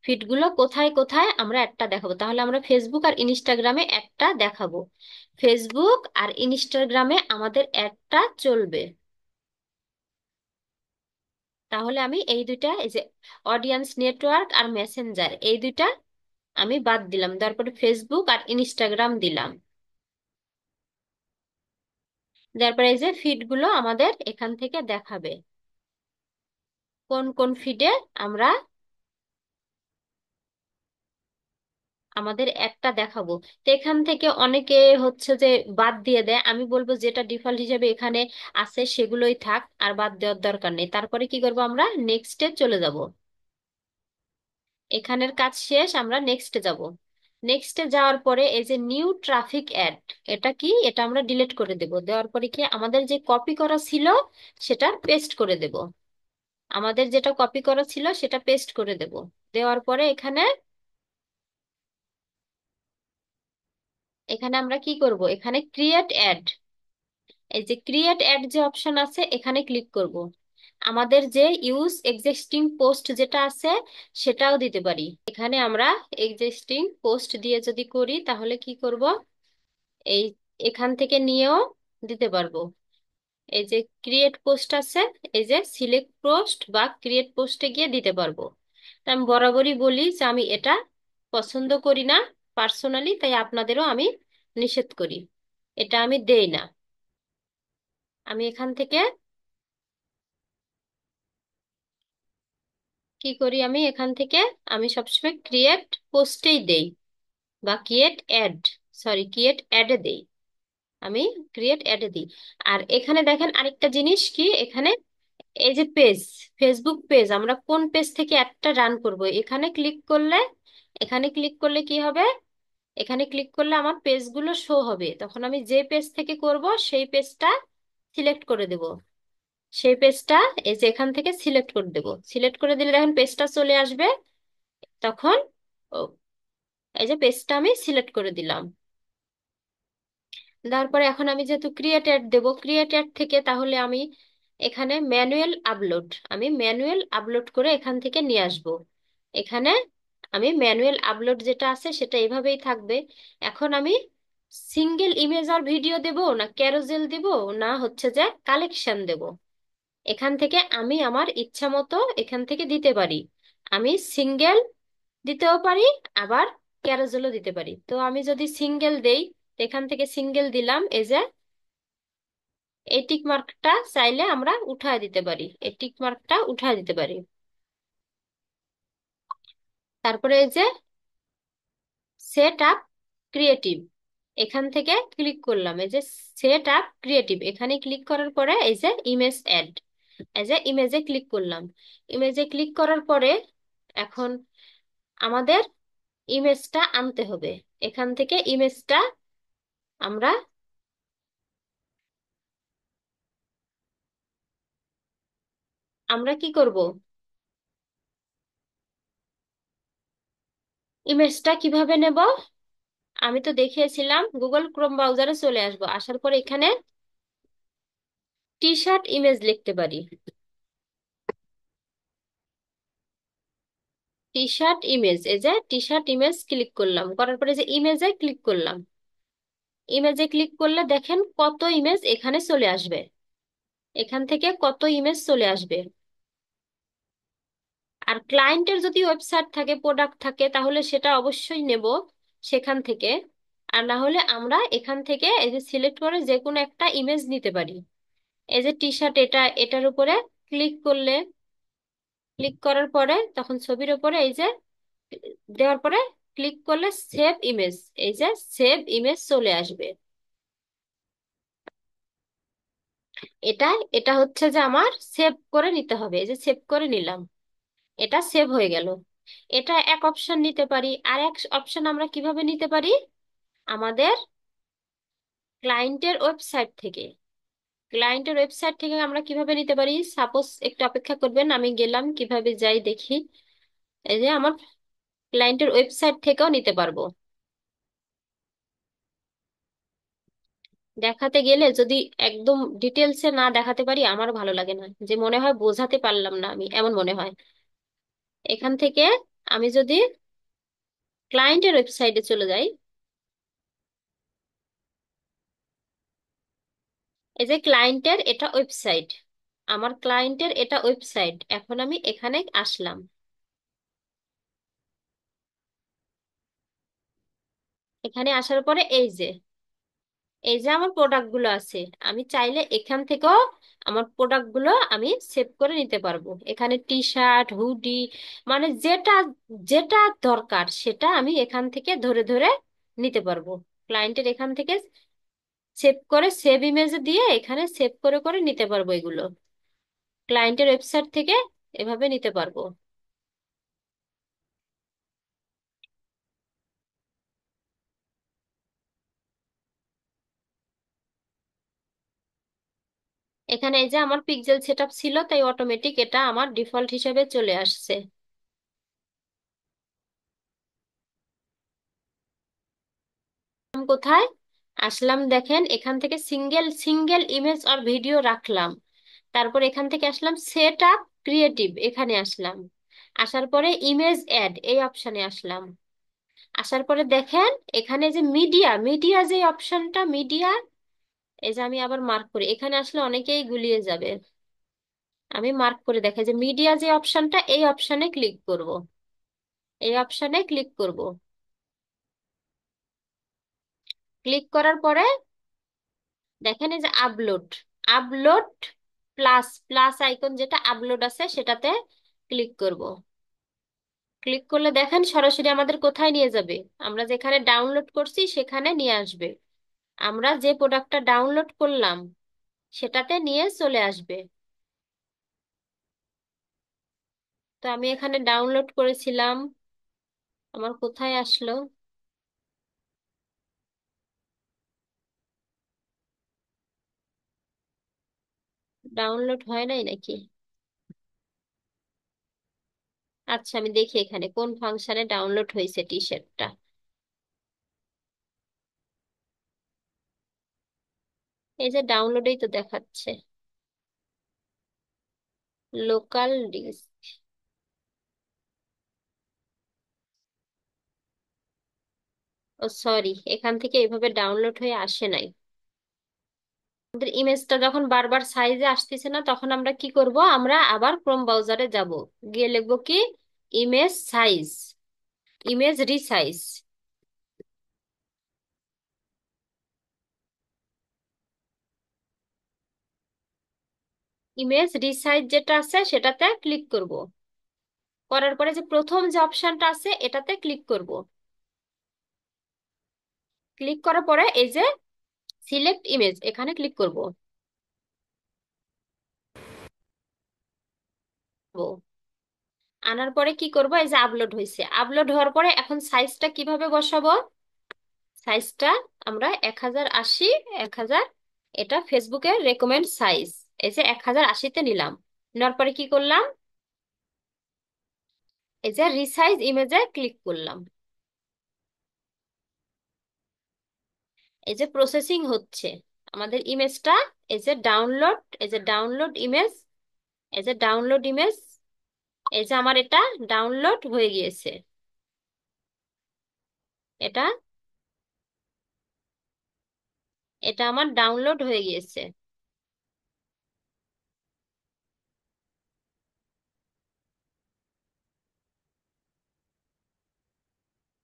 ফিডগুলো কোথায় কোথায় আমরা একটা দেখাবো, তাহলে আমরা ফেসবুক আর ইনস্টাগ্রামে একটা দেখাবো। ফেসবুক আর ইনস্টাগ্রামে আমাদের একটা চলবে। তাহলে আমি এই দুইটা, এই যে অডিয়েন্স নেটওয়ার্ক আর মেসেঞ্জার, এই দুইটা আমি বাদ দিলাম, তারপরে ফেসবুক আর ইনস্টাগ্রাম দিলাম। তারপরে এই যে ফিডগুলো আমাদের এখান থেকে দেখাবে, কোন কোন ফিডে আমরা আমাদের একটা দেখাবো। তো এখান থেকে অনেকে হচ্ছে যে বাদ দিয়ে দেয়, আমি বলবো যেটা ডিফল্ট হিসেবে এখানে আছে সেগুলোই থাক, আর বাদ দেওয়ার দরকার নেই। তারপরে কি করবো, আমরা নেক্সটে চলে যাব। এখানের কাজ শেষ, আমরা নেক্সটে যাব। নেক্সটে যাওয়ার পরে এই যে নিউ ট্রাফিক অ্যাড, এটা কি, এটা আমরা ডিলিট করে দেব। দেওয়ার পরে কি আমাদের যে কপি করা ছিল সেটা পেস্ট করে দেব, আমাদের যেটা কপি করা ছিল সেটা পেস্ট করে দেব। দেওয়ার পরে এখানে, এখানে আমরা কি করব, এখানে ক্রিয়েট অ্যাড, এই যে ক্রিয়েট অ্যাড যে অপশন আছে এখানে ক্লিক করব। আমাদের যে ইউজ এক্সিস্টিং পোস্ট যেটা আছে সেটাও দিতে পারি। এখানে আমরা এক্সিস্টিং পোস্ট দিয়ে যদি করি তাহলে কি করব, এই এখান থেকে নিয়েও দিতে পারবো। এই যে ক্রিয়েট পোস্ট আছে, এই যে সিলেক্ট পোস্ট বা ক্রিয়েট পোস্টে গিয়ে দিতে পারবো। তা আমি বরাবরই বলি যে আমি এটা পছন্দ করি না পার্সোনালি, তাই আপনাদেরও আমি নিষেধ করি, এটা আমি দেই না। আমি এখান থেকে কি করি, আমি এখান থেকে আমি সবসময় ক্রিয়েট পোস্টেই দেই, বা ক্রিয়েট অ্যাড, সরি ক্রিয়েট অ্যাডে দেই, আমি ক্রিয়েট অ্যাডে দিই। আর এখানে দেখেন আরেকটা জিনিস কি, এখানে এই যে পেজ, ফেসবুক পেজ, আমরা কোন পেজ থেকে একটা রান করব, এখানে ক্লিক করলে, এখানে ক্লিক করলে কি হবে, এখানে ক্লিক করলে আমার পেজগুলো শো হবে, তখন আমি যে পেজ থেকে করব সেই পেজটা সিলেক্ট করে দেব। সেই পেজটা এই যে এখান থেকে সিলেক্ট করে দেব, সিলেক্ট করে দিলে দেখেন পেজটা চলে আসবে। তখন ও, এই যে পেজটা আমি সিলেক্ট করে দিলাম। তারপরে এখন আমি যেহেতু ক্রিয়েটেড দেব, ক্রিয়েটেড থেকে তাহলে আমি এখানে ম্যানুয়াল আপলোড, আমি ম্যানুয়াল আপলোড করে এখান থেকে নিয়ে আসব। এখানে আমি ম্যানুয়াল আপলোড যেটা আছে সেটা এভাবেই থাকবে। এখন আমি সিঙ্গেল ইমেজ আর ভিডিও দেব, না ক্যারোসেল দেব, না হচ্ছে যে কালেকশন দেব, এখান থেকে আমি আমার ইচ্ছা মতো এখান থেকে দিতে পারি। আমি সিঙ্গেল দিতেও পারি, আবার ক্যারোজেলও দিতে পারি। তো আমি যদি সিঙ্গেল দেই, এখান থেকে সিঙ্গেল দিলাম, এই যে এই টিক মার্কটা চাইলে আমরা উঠায় দিতে পারি, এই টিক মার্কটা উঠায় দিতে পারি। তারপরে এই যে সেট আপ ক্রিয়েটিভ, এখান থেকে ক্লিক করলাম, এই যে সেট আপ ক্রিয়েটিভ, এখানে ক্লিক করার পরে এই যে ইমেজ অ্যাড, এই যে ইমেজে ক্লিক করলাম। ইমেজে ক্লিক করার পরে এখন আমাদের ইমেজটা আনতে হবে। এখান থেকে ইমেজটা আমরা আমরা কি করব, ইমেজটা কিভাবে নেব? আমি তো দেখিয়েছিলাম, গুগল ক্রোম ব্রাউজারে চলে আসবো, আসার পর এখানে টি শার্ট ইমেজ লিখতে পারি। টি শার্ট ইমেজ, এই যে টি শার্ট ইমেজ ক্লিক করলাম, করার পরে যে ইমেজে ক্লিক করলাম, ইমেজে ক্লিক করলে দেখেন কত ইমেজ এখানে চলে আসবে, এখান থেকে কত ইমেজ চলে আসবে। আর ক্লায়েন্টের যদি ওয়েবসাইট থাকে, প্রোডাক্ট থাকে, তাহলে সেটা অবশ্যই নেব সেখান থেকে। আর না হলে আমরা এখান থেকে এই যে সিলেক্ট করে যে কোনো একটা ইমেজ নিতে পারি। এই যে টি শার্ট, এটার উপরে ক্লিক করলে, ক্লিক করার পরে তখন ছবির উপরে এই যে দেওয়ার পরে ক্লিক করলে সেভ ইমেজ, এই যে সেভ ইমেজ চলে আসবে। এটা এটা হচ্ছে যে আমার সেভ করে নিতে হবে, এই যে সেভ করে নিলাম, এটা সেভ হয়ে গেল। এটা এক অপশন নিতে পারি। আর এক অপশন আমরা কিভাবে নিতে পারি, আমাদের ক্লায়েন্টের ওয়েবসাইট থেকে। ক্লায়েন্টের ওয়েবসাইট থেকে আমরা কিভাবে নিতে পারি, সাপোজ একটু অপেক্ষা করবেন, আমি গেলাম, কিভাবে যাই দেখি। এই যে আমার ক্লায়েন্টের ওয়েবসাইট থেকেও নিতে পারবো। দেখাতে গেলে যদি একদম ডিটেলসে না দেখাতে পারি আমার ভালো লাগে না, যে মনে হয় বোঝাতে পারলাম না আমি, এমন মনে হয়। এখান থেকে আমি যদি ক্লায়েন্টের ওয়েবসাইটে চলে যাই, এই যে ক্লায়েন্টের এটা ওয়েবসাইট, আমার ক্লায়েন্টের এটা ওয়েবসাইট, এখন আমি এখানে আসলাম। এখানে আসার পরে এই যে আমার প্রোডাক্ট গুলো আছে, আমি চাইলে এখান থেকেও আমার প্রোডাক্ট গুলো আমি সেভ করে নিতে পারবো। এখানে টি শার্ট, হুডি, মানে যেটা যেটা দরকার সেটা আমি এখান থেকে ধরে ধরে নিতে পারবো। ক্লায়েন্টের এখান থেকে সেভ করে, সেভ ইমেজে দিয়ে এখানে সেভ করে করে নিতে পারবো এগুলো, ক্লায়েন্টের ওয়েবসাইট থেকে এভাবে নিতে পারবো। এখানে এই যে আমার পিক্সেল সেটআপ ছিল, তাই অটোমেটিক এটা আমার ডিফল্ট হিসেবে চলে আসছে। কোথায় আসলাম দেখেন, এখান থেকে সিঙ্গেল সিঙ্গেল ইমেজ আর ভিডিও রাখলাম। তারপর এখান থেকে আসলাম সেট আপ ক্রিয়েটিভ, এখানে আসলাম। আসার পরে ইমেজ অ্যাড এই অপশানে আসলাম। আসার পরে দেখেন এখানে যে মিডিয়া, মিডিয়া যে অপশনটা মিডিয়া, এই যে আমি আবার মার্ক করি, এখানে আসলে অনেকেই গুলিয়ে যাবে। আমি মার্ক করে দেখাই যে মিডিয়া যে অপশনটা, এই অপশনে ক্লিক করব, এই অপশনে ক্লিক করব। ক্লিক করার পরে দেখেন এই যে upload, upload plus, plus icon যেটা আপলোড আছে সেটাতে ক্লিক করব। ক্লিক করলে দেখেন সরাসরি আমাদের কোথায় নিয়ে যাবে, আমরা যেখানে ডাউনলোড করছি সেখানে নিয়ে আসবে। আমরা যে প্রোডাক্টটা ডাউনলোড করলাম সেটাতে নিয়ে চলে আসবে। তো আমি এখানে ডাউনলোড করেছিলাম, আমার কোথায় আসলো, ডাউনলোড হয় নাই নাকি? আচ্ছা আমি দেখি এখানে কোন ফাংশনে ডাউনলোড হয়েছে টি শার্টটা। এই যে ডাউনলোডেই তো দেখাচ্ছে, লোকাল ডিস্ক। ও সরি, এখান থেকে এভাবে ডাউনলোড হয়ে আসে নাই। আমাদের ইমেজটা যখন বারবার সাইজে আসতেছে না, তখন আমরা কি করব, আমরা আবার ক্রোম ব্রাউজারে যাব, গিয়ে লিখবো কি image size, image resize. Image resize যেটা আছে সেটাতে ক্লিক করব। করার পরে যে প্রথম যে অপশনটা আছে এটাতে ক্লিক করব। ক্লিক করার পরে এই যে সিলেক্ট ইমেজ এখানে ক্লিক করব। আনার পরে কি করব, এই যে আপলোড হয়েছে, আপলোড হওয়ার পরে এখন সাইজটা কিভাবে বসাবো। সাইজটা আমরা 1080, 1000, এটা ফেসবুকের রেকমেন্ড সাইজ। এই যে 1080-তে নিলাম। নেওয়ার পরে কি করলাম, এই যে রিসাইজ ইমেজে ক্লিক করলাম। এই যে প্রসেসিং হচ্ছে আমাদের ইমেজটা। এই যে ডাউনলোড, এই যে ডাউনলোড ইমেজ, এই যে ডাউনলোড ইমেজ, এই যে আমার এটা ডাউনলোড হয়ে গিয়েছে। এটা এটা আমার ডাউনলোড হয়ে গিয়েছে।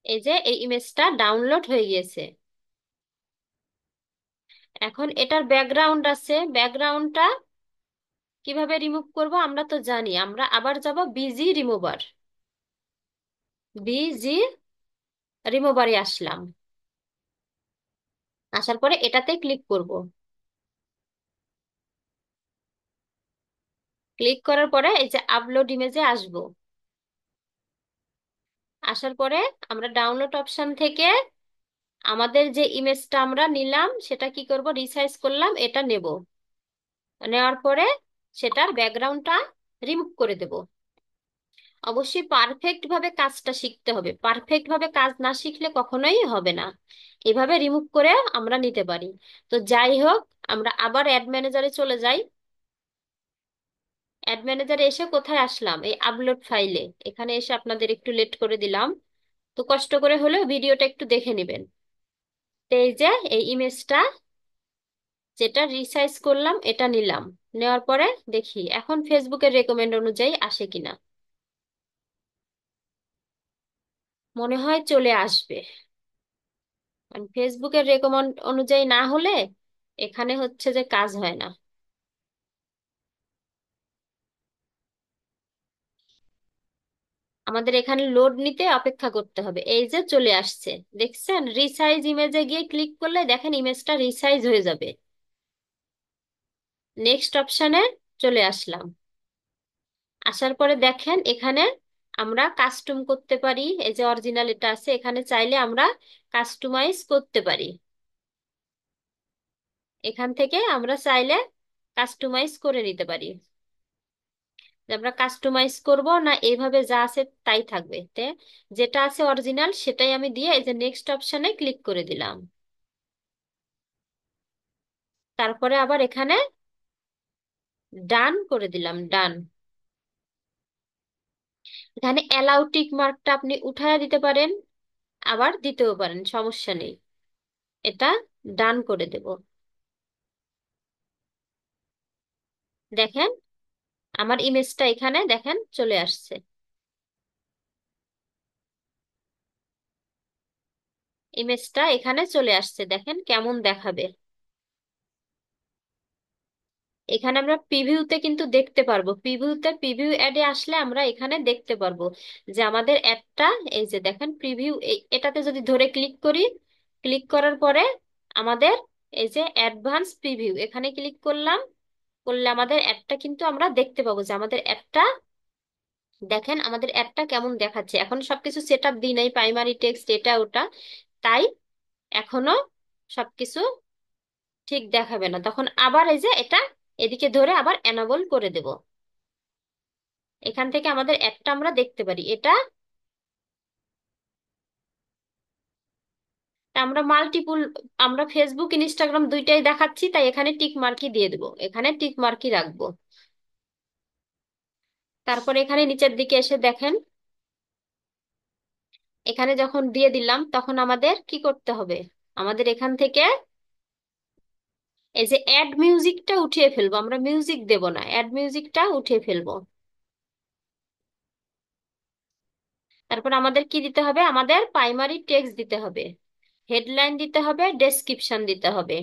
এই যে এই ইমেজটা ডাউনলোড হয়ে গিয়েছে। এখন এটার ব্যাকগ্রাউন্ড আছে, ব্যাকগ্রাউন্ডটা কিভাবে রিমুভ করব আমরা তো জানি। আমরা আবার যাব বিজি রিমুভার, বিজি রিমুভারে আসলাম। আসার পরে এটাতে ক্লিক করব। ক্লিক করার পরে এই যে আপলোড ইমেজে আসব। আসার পরে আমরা ডাউনলোড অপশন থেকে আমাদের যে ইমেজটা আমরা নিলাম সেটা কি করব, রিসাইজ করলাম, এটা নেব। নেওয়ার পরে সেটার ব্যাকগ্রাউন্ডটা রিমুভ করে দেব। অবশ্যই পারফেক্ট ভাবে কাজটা শিখতে হবে, পারফেক্ট ভাবে কাজ না শিখলে কখনোই হবে না। এভাবে রিমুভ করে আমরা নিতে পারি। তো যাই হোক, আমরা আবার অ্যাড ম্যানেজারে চলে যাই। অ্যাড ম্যানেজারে এসে কোথায় আসলাম, এই আপলোড ফাইলে। এখানে এসে আপনাদের একটু লেট করে দিলাম, তো কষ্ট করে হলেও ভিডিওটা একটু দেখে নেবেন। তো এই যে এই ইমেজটা যেটা রিসাইজ করলাম এটা নিলাম। নেওয়ার পরে দেখি এখন ফেসবুকের রেকমেন্ড অনুযায়ী আসে কিনা। মনে হয় চলে আসবে। কারণ ফেসবুকের রেকমেন্ড অনুযায়ী না হলে এখানে হচ্ছে যে কাজ হয় না। আমাদের এখানে লোড নিতে অপেক্ষা করতে হবে। এই যে চলে আসছে, দেখছেন? রিসাইজ ইমেজে গিয়ে ক্লিক করলে দেখেন ইমেজটা রিসাইজ হয়ে যাবে। নেক্সট অপশনে চলে আসলাম। আসার পরে দেখেন এখানে আমরা কাস্টম করতে পারি। এই যে অরিজিনাল এটা আছে, এখানে চাইলে আমরা কাস্টমাইজ করতে পারি। এখান থেকে আমরা চাইলে কাস্টমাইজ করে নিতে পারি। যে আমরা কাস্টমাইজ করব না এইভাবে যা আছে তাই থাকবে, যেটা আছে অরিজিনাল সেটাই আমি দিয়ে এই যে নেক্সট অপশনে ক্লিক করে দিলাম। তারপরে আবার এখানে ডান করে দিলাম, ডান। এখানে অ্যালাউ টিক মার্কটা আপনি উঠায় দিতে পারেন, আবার দিতেও পারেন, সমস্যা নেই। এটা ডান করে দেব। দেখেন আমার ইমেজটা এখানে দেখেন চলে আসছে। ইমেজটা এখানে চলে আসছে, দেখেন কেমন দেখাবে। এখানে আমরা প্রিভিউতে কিন্তু দেখতে পারবো, প্রিভিউতে প্রিভিউ অ্যাডে আসলে আমরা এখানে দেখতে পারবো যে আমাদের অ্যাডটা, এই যে দেখেন প্রিভিউ, এটাতে যদি ধরে ক্লিক করি, ক্লিক করার পরে আমাদের এই যে অ্যাডভান্স প্রিভিউ এখানে ক্লিক করলাম, করলে আমাদের অ্যাডটা কিন্তু আমরা দেখতে পাবো যে আমাদের অ্যাডটা, দেখেন আমাদের অ্যাডটা কেমন দেখাচ্ছে। এখন সবকিছু সেট আপ দিই নাই, প্রাইমারি টেক্সট এটা ওটা, তাই এখনো সবকিছু ঠিক দেখাবে না। তখন আবার এই যে এটা এদিকে ধরে আবার এনাবল করে দেব। এখান থেকে আমাদের অ্যাডটা আমরা দেখতে পারি। এটা আমরা মাল্টিপুল, আমরা ফেসবুক ইনস্টাগ্রাম দুইটাই দেখাচ্ছি, তাই এখানে টিক মার্কই দিয়ে দেবো, এখানে টিক মার্কই রাখবো। তারপর এখানে নিচের দিকে এসে দেখেন, এখানে যখন দিয়ে দিলাম তখন আমাদের কি করতে হবে, আমাদের এখান থেকে এই যে অ্যাড মিউজিকটা উঠিয়ে ফেলবো। আমরা মিউজিক দেব না, অ্যাড মিউজিকটা উঠিয়ে ফেলবো। তারপর আমাদের কি দিতে হবে, আমাদের প্রাইমারি টেক্সট দিতে হবে, হেডলাইন দিতে হবে, ডেসক্রিপশন দিতে হবে।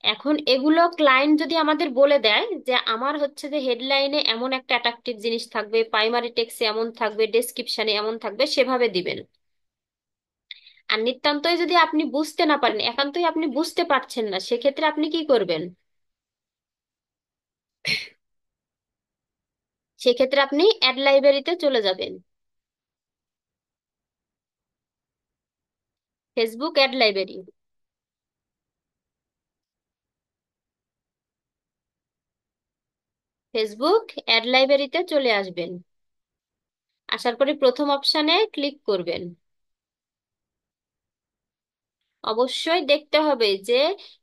এখন এগুলো ক্লায়েন্ট যদি আমাদের বলে দেয় যে আমার হচ্ছে যে হেডলাইনে এমন একটা অ্যাট্রাকটিভ জিনিস থাকবে, প্রাইমারি টেক্সটে এমন থাকবে, ডেসক্রিপশনে এমন থাকবে, সেভাবে দিবেন। আর নিতান্তই যদি আপনি বুঝতে না পারেন, একান্তই আপনি বুঝতে পারছেন না, সেক্ষেত্রে আপনি কি করবেন? সেক্ষেত্রে আপনি অ্যাড লাইব্রেরিতে চলে যাবেন। Facebook ad library. Facebook ad লাইব্রেরিতে চলে আসবেন। আসার পরে প্রথম অপশানে ক্লিক করবেন। অবশ্যই দেখতে হবে যে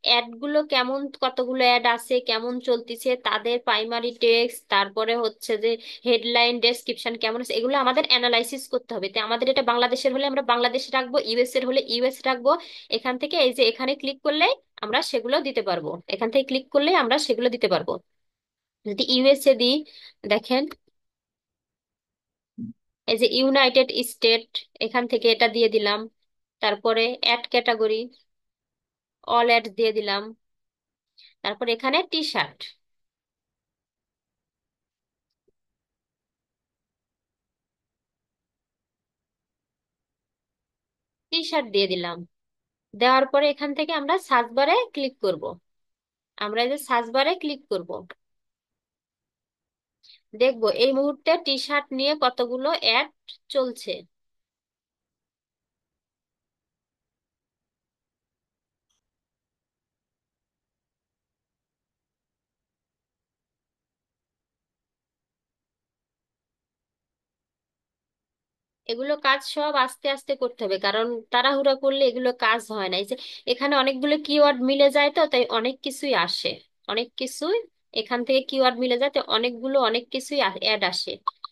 অ্যাডগুলো কেমন, কতগুলো অ্যাড আছে, কেমন চলতিছে, তাদের প্রাইমারি টেক্সট, তারপরে হচ্ছে যে হেডলাইন, ডেসক্রিপশন কেমন আছে, এগুলো আমাদের অ্যানালাইসিস করতে হবে। তো আমাদের এটা বাংলাদেশের হলে আমরা বাংলাদেশ রাখবো, ইউএস এর হলে ইউএস রাখবো। এখান থেকে এই যে এখানে ক্লিক করলে আমরা সেগুলো দিতে পারবো, এখান থেকে ক্লিক করলে আমরা সেগুলো দিতে পারবো। যদি ইউএসএ দিই, দেখেন এই যে ইউনাইটেড স্টেট, এখান থেকে এটা দিয়ে দিলাম। তারপরে অ্যাড ক্যাটাগরি, অল অ্যাড দিয়ে দিলাম। তারপর এখানে টি শার্ট, টি শার্ট দিয়ে দিলাম। দেওয়ার পরে এখান থেকে আমরা সার্চ বারে ক্লিক করব। আমরা এই যে সার্চ বারে ক্লিক করব, দেখবো এই মুহূর্তে টি শার্ট নিয়ে কতগুলো অ্যাড চলছে। এগুলো কাজ সব আস্তে আস্তে করতে হবে, কারণ তাড়াহুড়া করলে এগুলো কাজ হয় না। এই যে এখানে অনেকগুলো কিওয়ার্ড মিলে যায়, তো তাই অনেক কিছুই আসে, অনেক কিছুই এখান থেকে কিওয়ার্ড মিলে যায়, তো অনেকগুলো অনেক কিছুই অ্যাড আসে।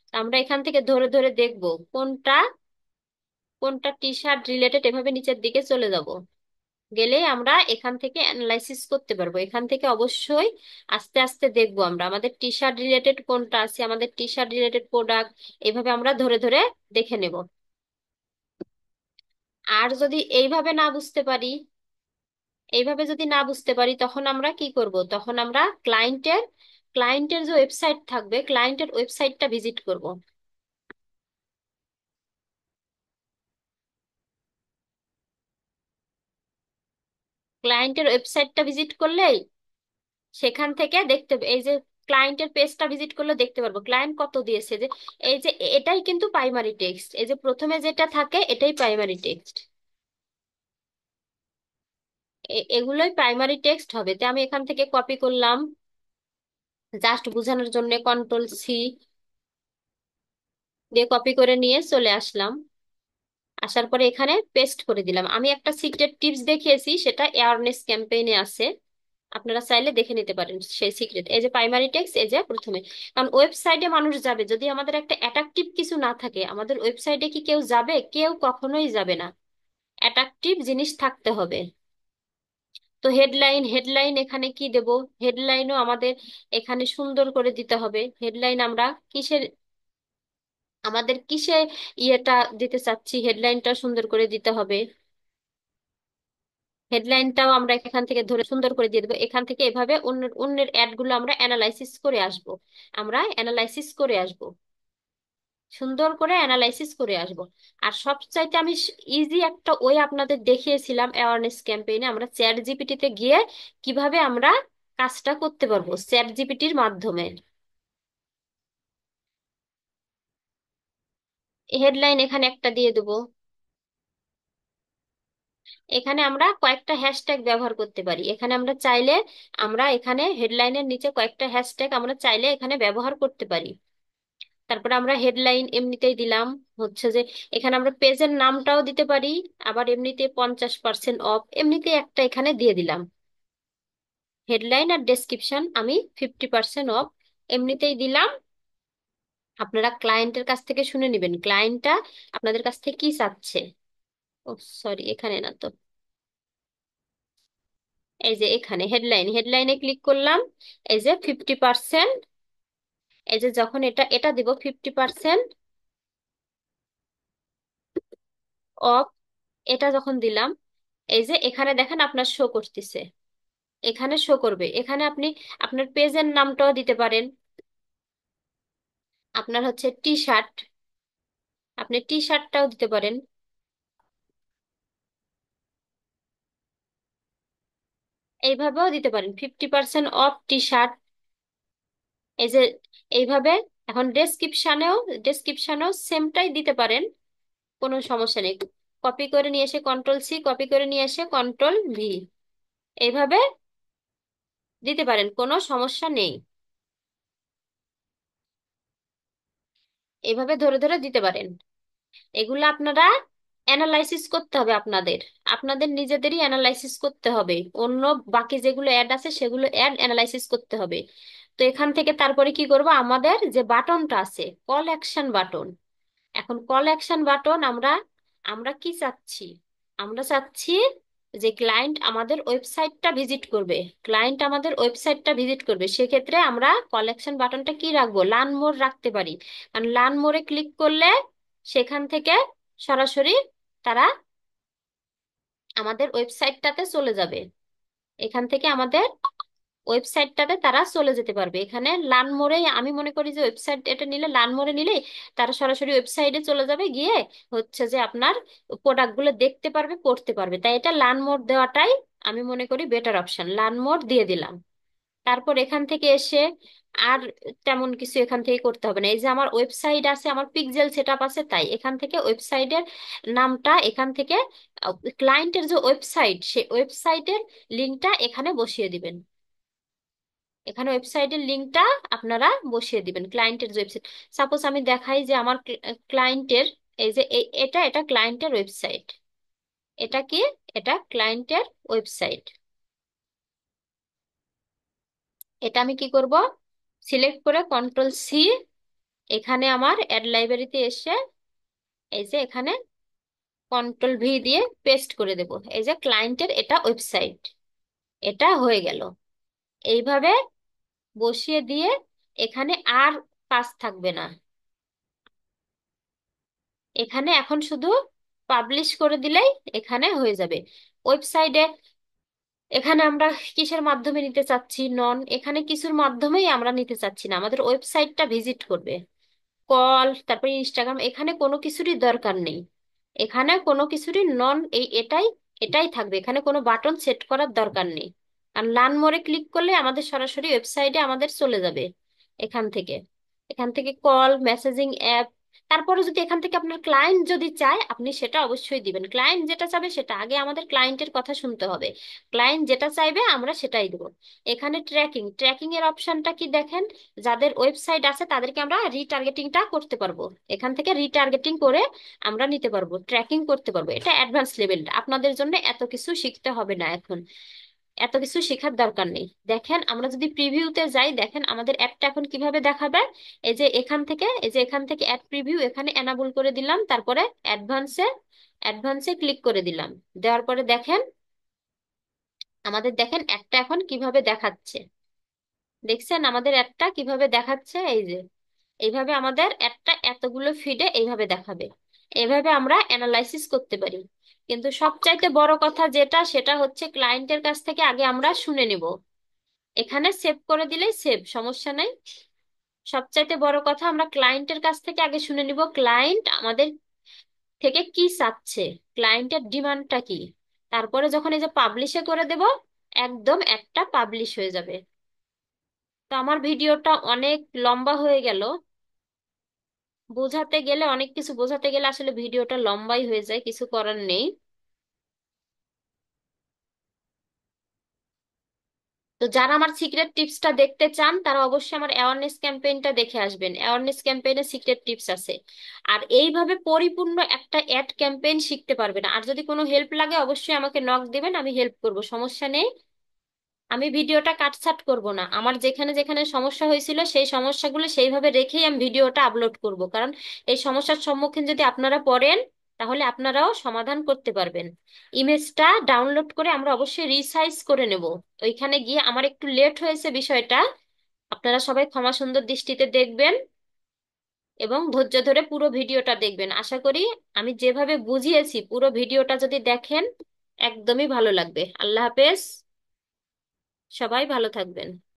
তো আমরা এখান থেকে ধরে ধরে দেখবো কোনটা কোনটা টি শার্ট রিলেটেড, এভাবে নিচের দিকে চলে যাব। গেলে আমরা এখান থেকে অ্যানালাইসিস করতে পারবো। এখান থেকে অবশ্যই আস্তে আস্তে দেখবো আমরা আমাদের টি শার্ট রিলেটেড কোনটা আছে, আমাদের টি শার্ট রিলেটেড প্রোডাক্ট, এভাবে আমরা ধরে ধরে দেখে নেব। আর যদি এইভাবে না বুঝতে পারি, এইভাবে যদি না বুঝতে পারি, তখন আমরা কি করব? তখন আমরা ক্লায়েন্টের যে ওয়েবসাইট থাকবে, ক্লায়েন্টের ওয়েবসাইটটা ভিজিট করব। ক্লায়েন্টের ওয়েবসাইটটা ভিজিট করলেই সেখান থেকে দেখতে এই যে ক্লায়েন্টের পেজটা ভিজিট করলে দেখতে পারবো ক্লায়েন্ট কত দিয়েছে। যে এই যে এটাই কিন্তু প্রাইমারি টেক্সট, এই যে প্রথমে যেটা থাকে এটাই প্রাইমারি টেক্সট, এগুলোই প্রাইমারি টেক্সট হবে। তো আমি এখান থেকে কপি করলাম, জাস্ট বোঝানোর জন্য কন্ট্রোল C দিয়ে কপি করে নিয়ে চলে আসলাম। আসার পরে এখানে পেস্ট করে দিলাম। আমি একটা সিক্রেট টিপস দেখিয়েছি, সেটা অ্যাওয়ারনেস ক্যাম্পেইনে আছে, আপনারা চাইলে দেখে নিতে পারেন সেই সিক্রেট। এই যে প্রাইমারি টেক্সট, এই যে প্রথমে, কারণ ওয়েবসাইটে মানুষ যাবে, যদি আমাদের একটা অ্যাট্রাকটিভ কিছু না থাকে, আমাদের ওয়েবসাইটে কি কেউ যাবে? কেউ কখনোই যাবে না। অ্যাট্রাকটিভ জিনিস থাকতে হবে। তো হেডলাইন, হেডলাইন এখানে কি দেব? হেডলাইনও আমাদের এখানে সুন্দর করে দিতে হবে। হেডলাইন আমরা কিসের, আমাদের কিসে ইয়েটা দিতে চাচ্ছি, হেডলাইনটা সুন্দর করে দিতে হবে। হেডলাইনটাও আমরা এখান থেকে ধরে সুন্দর করে দিয়ে দেবো। এখান থেকে এভাবে অন্যের অন্যের অ্যাড গুলো আমরা অ্যানালাইসিস করে আসব। আমরা অ্যানালাইসিস করে আসব, সুন্দর করে অ্যানালাইসিস করে আসব। আর সবচাইতে আমি ইজি একটা ওয়ে আপনাদের দেখিয়েছিলাম অ্যাওয়ারনেস ক্যাম্পেইনে, আমরা চ্যাট জিপিটিতে গিয়ে কিভাবে আমরা কাজটা করতে পারবো চ্যাট জিপিটির মাধ্যমে। হেডলাইন এখানে একটা দিয়ে দেবো। এখানে আমরা কয়েকটা হ্যাশট্যাগ ব্যবহার করতে পারি। এখানে আমরা চাইলে, আমরা এখানে হেডলাইনের নিচে কয়েকটা হ্যাশট্যাগ আমরা চাইলে এখানে ব্যবহার করতে পারি। তারপরে আমরা হেডলাইন এমনিতেই দিলাম, হচ্ছে যে এখানে আমরা পেজের নামটাও দিতে পারি। আবার এমনিতে 50% অফ, এমনিতে একটা এখানে দিয়ে দিলাম। হেডলাইন আর ডেসক্রিপশন আমি 50% অফ এমনিতেই দিলাম। আপনারা ক্লায়েন্টের কাছ থেকে শুনে নেবেন ক্লায়েন্টটা আপনাদের কাছ থেকে কি চাচ্ছে। ও সরি, এখানে না তো, এই যে এখানে হেডলাইন, হেডলাইনে ক্লিক করলাম। এই যে 50%, এই যে যখন এটা এটা দিব 50% অফ, এটা যখন দিলাম, এই যে এখানে দেখেন আপনার শো করতেছে। এখানে শো করবে। এখানে আপনি আপনার পেজের নামটাও দিতে পারেন। আপনার হচ্ছে টি শার্ট, আপনি টি শার্টটাও দিতে পারেন। এইভাবেও দিতে পারেন 50% অফ টি শার্ট। এই যে এইভাবে। এখন ডেসক্রিপশনেও সেমটাই দিতে পারেন, কোনো সমস্যা নেই। কপি করে নিয়ে এসে কন্ট্রোল C, কপি করে নিয়ে এসে কন্ট্রোল V, এইভাবে দিতে পারেন, কোনো সমস্যা নেই। এইভাবে ধরে ধরে দিতে পারেন। এগুলো আপনারা অ্যানালাইসিস করতে হবে আপনাদের, আপনাদের নিজেদেরই অ্যানালাইসিস করতে হবে। অন্য বাকি যেগুলো অ্যাড আছে সেগুলো অ্যাড অ্যানালাইসিস করতে হবে। তো এখান থেকে তারপরে কি করব, আমাদের যে বাটনটা আছে কল অ্যাকশন বাটন, এখন কল অ্যাকশন বাটন আমরা আমরা কি চাচ্ছি, আমরা চাচ্ছি যে ক্লায়েন্ট আমাদের ওয়েবসাইটটা ভিজিট করবে, ক্লায়েন্ট আমাদের ওয়েবসাইটটা ভিজিট করবে, সেক্ষেত্রে আমরা কল অ্যাকশন বাটনটা কি রাখবো, লার্ন মোর রাখতে পারি। কারণ লার্ন মোরে ক্লিক করলে সেখান থেকে সরাসরি তারা আমাদের ওয়েবসাইটটাতে চলে যাবে। এখান থেকে আমাদের ওয়েবসাইটটাতে তারা চলে যেতে পারবে। এখানে লার্ন মোড়ে আমি মনে করি যে ওয়েবসাইট এটা নিলে, লার্ন মোড়ে নিলে তারা সরাসরি ওয়েবসাইটে চলে যাবে, গিয়ে হচ্ছে যে আপনার প্রোডাক্টগুলো দেখতে পারবে, পড়তে পারবে। তাই এটা লার্ন মোড দেওয়াটাই আমি মনে করি বেটার অপশন। লার্ন মোড দিয়ে দিলাম। তারপর এখান থেকে এসে আর তেমন কিছু এখান থেকে করতে হবে না। এই যে আমার ওয়েবসাইট আছে, আমার পিক্সেল সেটআপ আছে, তাই এখান থেকে ওয়েবসাইটের নামটা এখান থেকে ক্লায়েন্টের যে ওয়েবসাইট, সেই ওয়েবসাইটের লিঙ্কটা এখানে বসিয়ে দিবেন। এখানে ওয়েবসাইটের লিঙ্কটা আপনারা বসিয়ে দিবেন, ক্লায়েন্টের যে ওয়েবসাইট। সাপোজ আমি দেখাই যে আমার ক্লায়েন্টের, এই যে এটা ক্লায়েন্টের ওয়েবসাইট। এটা কি, এটা ক্লায়েন্টের ওয়েবসাইট। এটা আমি কি করব, সিলেক্ট করে কন্ট্রোল C, এখানে আমার অ্যাড লাইব্রেরিতে এসে এই যে এখানে কন্ট্রোল V দিয়ে পেস্ট করে দেব। এই যে ক্লায়েন্টের এটা ওয়েবসাইট, এটা হয়ে গেল। এইভাবে বসিয়ে দিয়ে এখানে আর কাজ থাকবে না। এখানে এখন শুধু পাবলিশ করে দিলেই এখানে হয়ে যাবে ওয়েবসাইটে। এখানে আমরা কিসের মাধ্যমে নিতে চাচ্ছি, নন, এখানে কিছুর মাধ্যমেই আমরা নিতে চাচ্ছি না, আমাদের ওয়েবসাইটটা ভিজিট করবে। কল, তারপরে ইনস্টাগ্রাম, এখানে কোনো কিছুরই দরকার নেই। এখানে কোনো কিছুরই নন, এটাই এটাই থাকবে। এখানে কোনো বাটন সেট করার দরকার নেই। আর লার্ন মোরে ক্লিক করলে আমাদের সরাসরি ওয়েবসাইটে আমাদের চলে যাবে। এখান থেকে এখান থেকে কল, মেসেজিং অ্যাপ। তারপরে যদি এখান থেকে আপনার ক্লায়েন্ট যদি চায়, আপনি সেটা অবশ্যই দিবেন। ক্লায়েন্ট যেটা চাবে সেটা আগে আমাদের ক্লায়েন্টের কথা শুনতে হবে। ক্লায়েন্ট যেটা চাইবে আমরা সেটাই দেবো। এখানে ট্র্যাকিং, ট্র্যাকিং এর অপশনটা কি দেখেন, যাদের ওয়েবসাইট আছে তাদেরকে আমরা রিটার্গেটিংটা করতে পারবো। এখান থেকে রিটার্গেটিং করে আমরা নিতে পারবো, ট্র্যাকিং করতে পারবো। এটা অ্যাডভান্স লেভেল, আপনাদের জন্য এত কিছু শিখতে হবে না এখন, এত কিছু শেখার দরকার নেই। দেখেন আমরা যদি প্রিভিউতে যাই, দেখেন আমাদের অ্যাডটা এখন কিভাবে দেখাবে। এই যে এখান থেকে, এই যে এখান থেকে অ্যাড প্রিভিউ এখানে এনাবল করে দিলাম, তারপরে অ্যাডভান্সে ক্লিক করে দিলাম। দেওয়ার পরে দেখেন আমাদের, দেখেন অ্যাডটা এখন কিভাবে দেখাচ্ছে। দেখছেন আমাদের অ্যাডটা কিভাবে দেখাচ্ছে, এই যে এইভাবে আমাদের একটা এতগুলো ফিডে এইভাবে দেখাবে। এইভাবে আমরা অ্যানালাইসিস করতে পারি। কিন্তু সবচাইতে বড় কথা যেটা, সেটা হচ্ছে ক্লায়েন্টের কাছ থেকে আগে আমরা শুনে নেব। এখানে সেভ করে দিলেই সেভ, সমস্যা নাই। সবচাইতে বড় কথা, আমরা ক্লায়েন্টের কাছ থেকে আগে শুনে নিব ক্লায়েন্ট আমাদের থেকে কি চাচ্ছে, ক্লায়েন্টের ডিমান্ডটা কি। তারপরে যখন এই যে পাবলিশে করে দেব, একদম একটা পাবলিশ হয়ে যাবে। তো আমার ভিডিওটা অনেক লম্বা হয়ে গেল, বোঝাতে গেলে অনেক কিছু বোঝাতে গেলে আসলে ভিডিওটা লম্বাই হয়ে যায়, কিছু করার নেই। তো যারা আমার সিক্রেট টিপসটা দেখতে চান তারা অবশ্যই আমার অ্যাওয়ারনেস ক্যাম্পেইনটা দেখে আসবেন। অ্যাওয়ারনেস ক্যাম্পেইনে সিক্রেট টিপস আছে। আর এইভাবে পরিপূর্ণ একটা অ্যাড ক্যাম্পেইন শিখতে পারবেন। আর যদি কোনো হেল্প লাগে অবশ্যই আমাকে নক দিবেন, আমি হেল্প করব, সমস্যা নেই। আমি ভিডিওটা কাটছাট করব না, আমার যেখানে যেখানে সমস্যা হয়েছিল সেই সমস্যাগুলো সেইভাবে রেখেই আমি ভিডিওটা আপলোড করব। কারণ এই সমস্যার সম্মুখীন যদি আপনারা পড়েন, তাহলে আপনারাও সমাধান করতে পারবেন। ইমেজটা ডাউনলোড করে আমরা অবশ্যই রিসাইজ করে নেব। ওইখানে গিয়ে আমার একটু লেট হয়েছে বিষয়টা, আপনারা সবাই ক্ষমা সুন্দর দৃষ্টিতে দেখবেন এবং ধৈর্য ধরে পুরো ভিডিওটা দেখবেন। আশা করি আমি যেভাবে বুঝিয়েছি পুরো ভিডিওটা যদি দেখেন একদমই ভালো লাগবে। আল্লাহ হাফেজ। সবাই ভালো থাকবেন।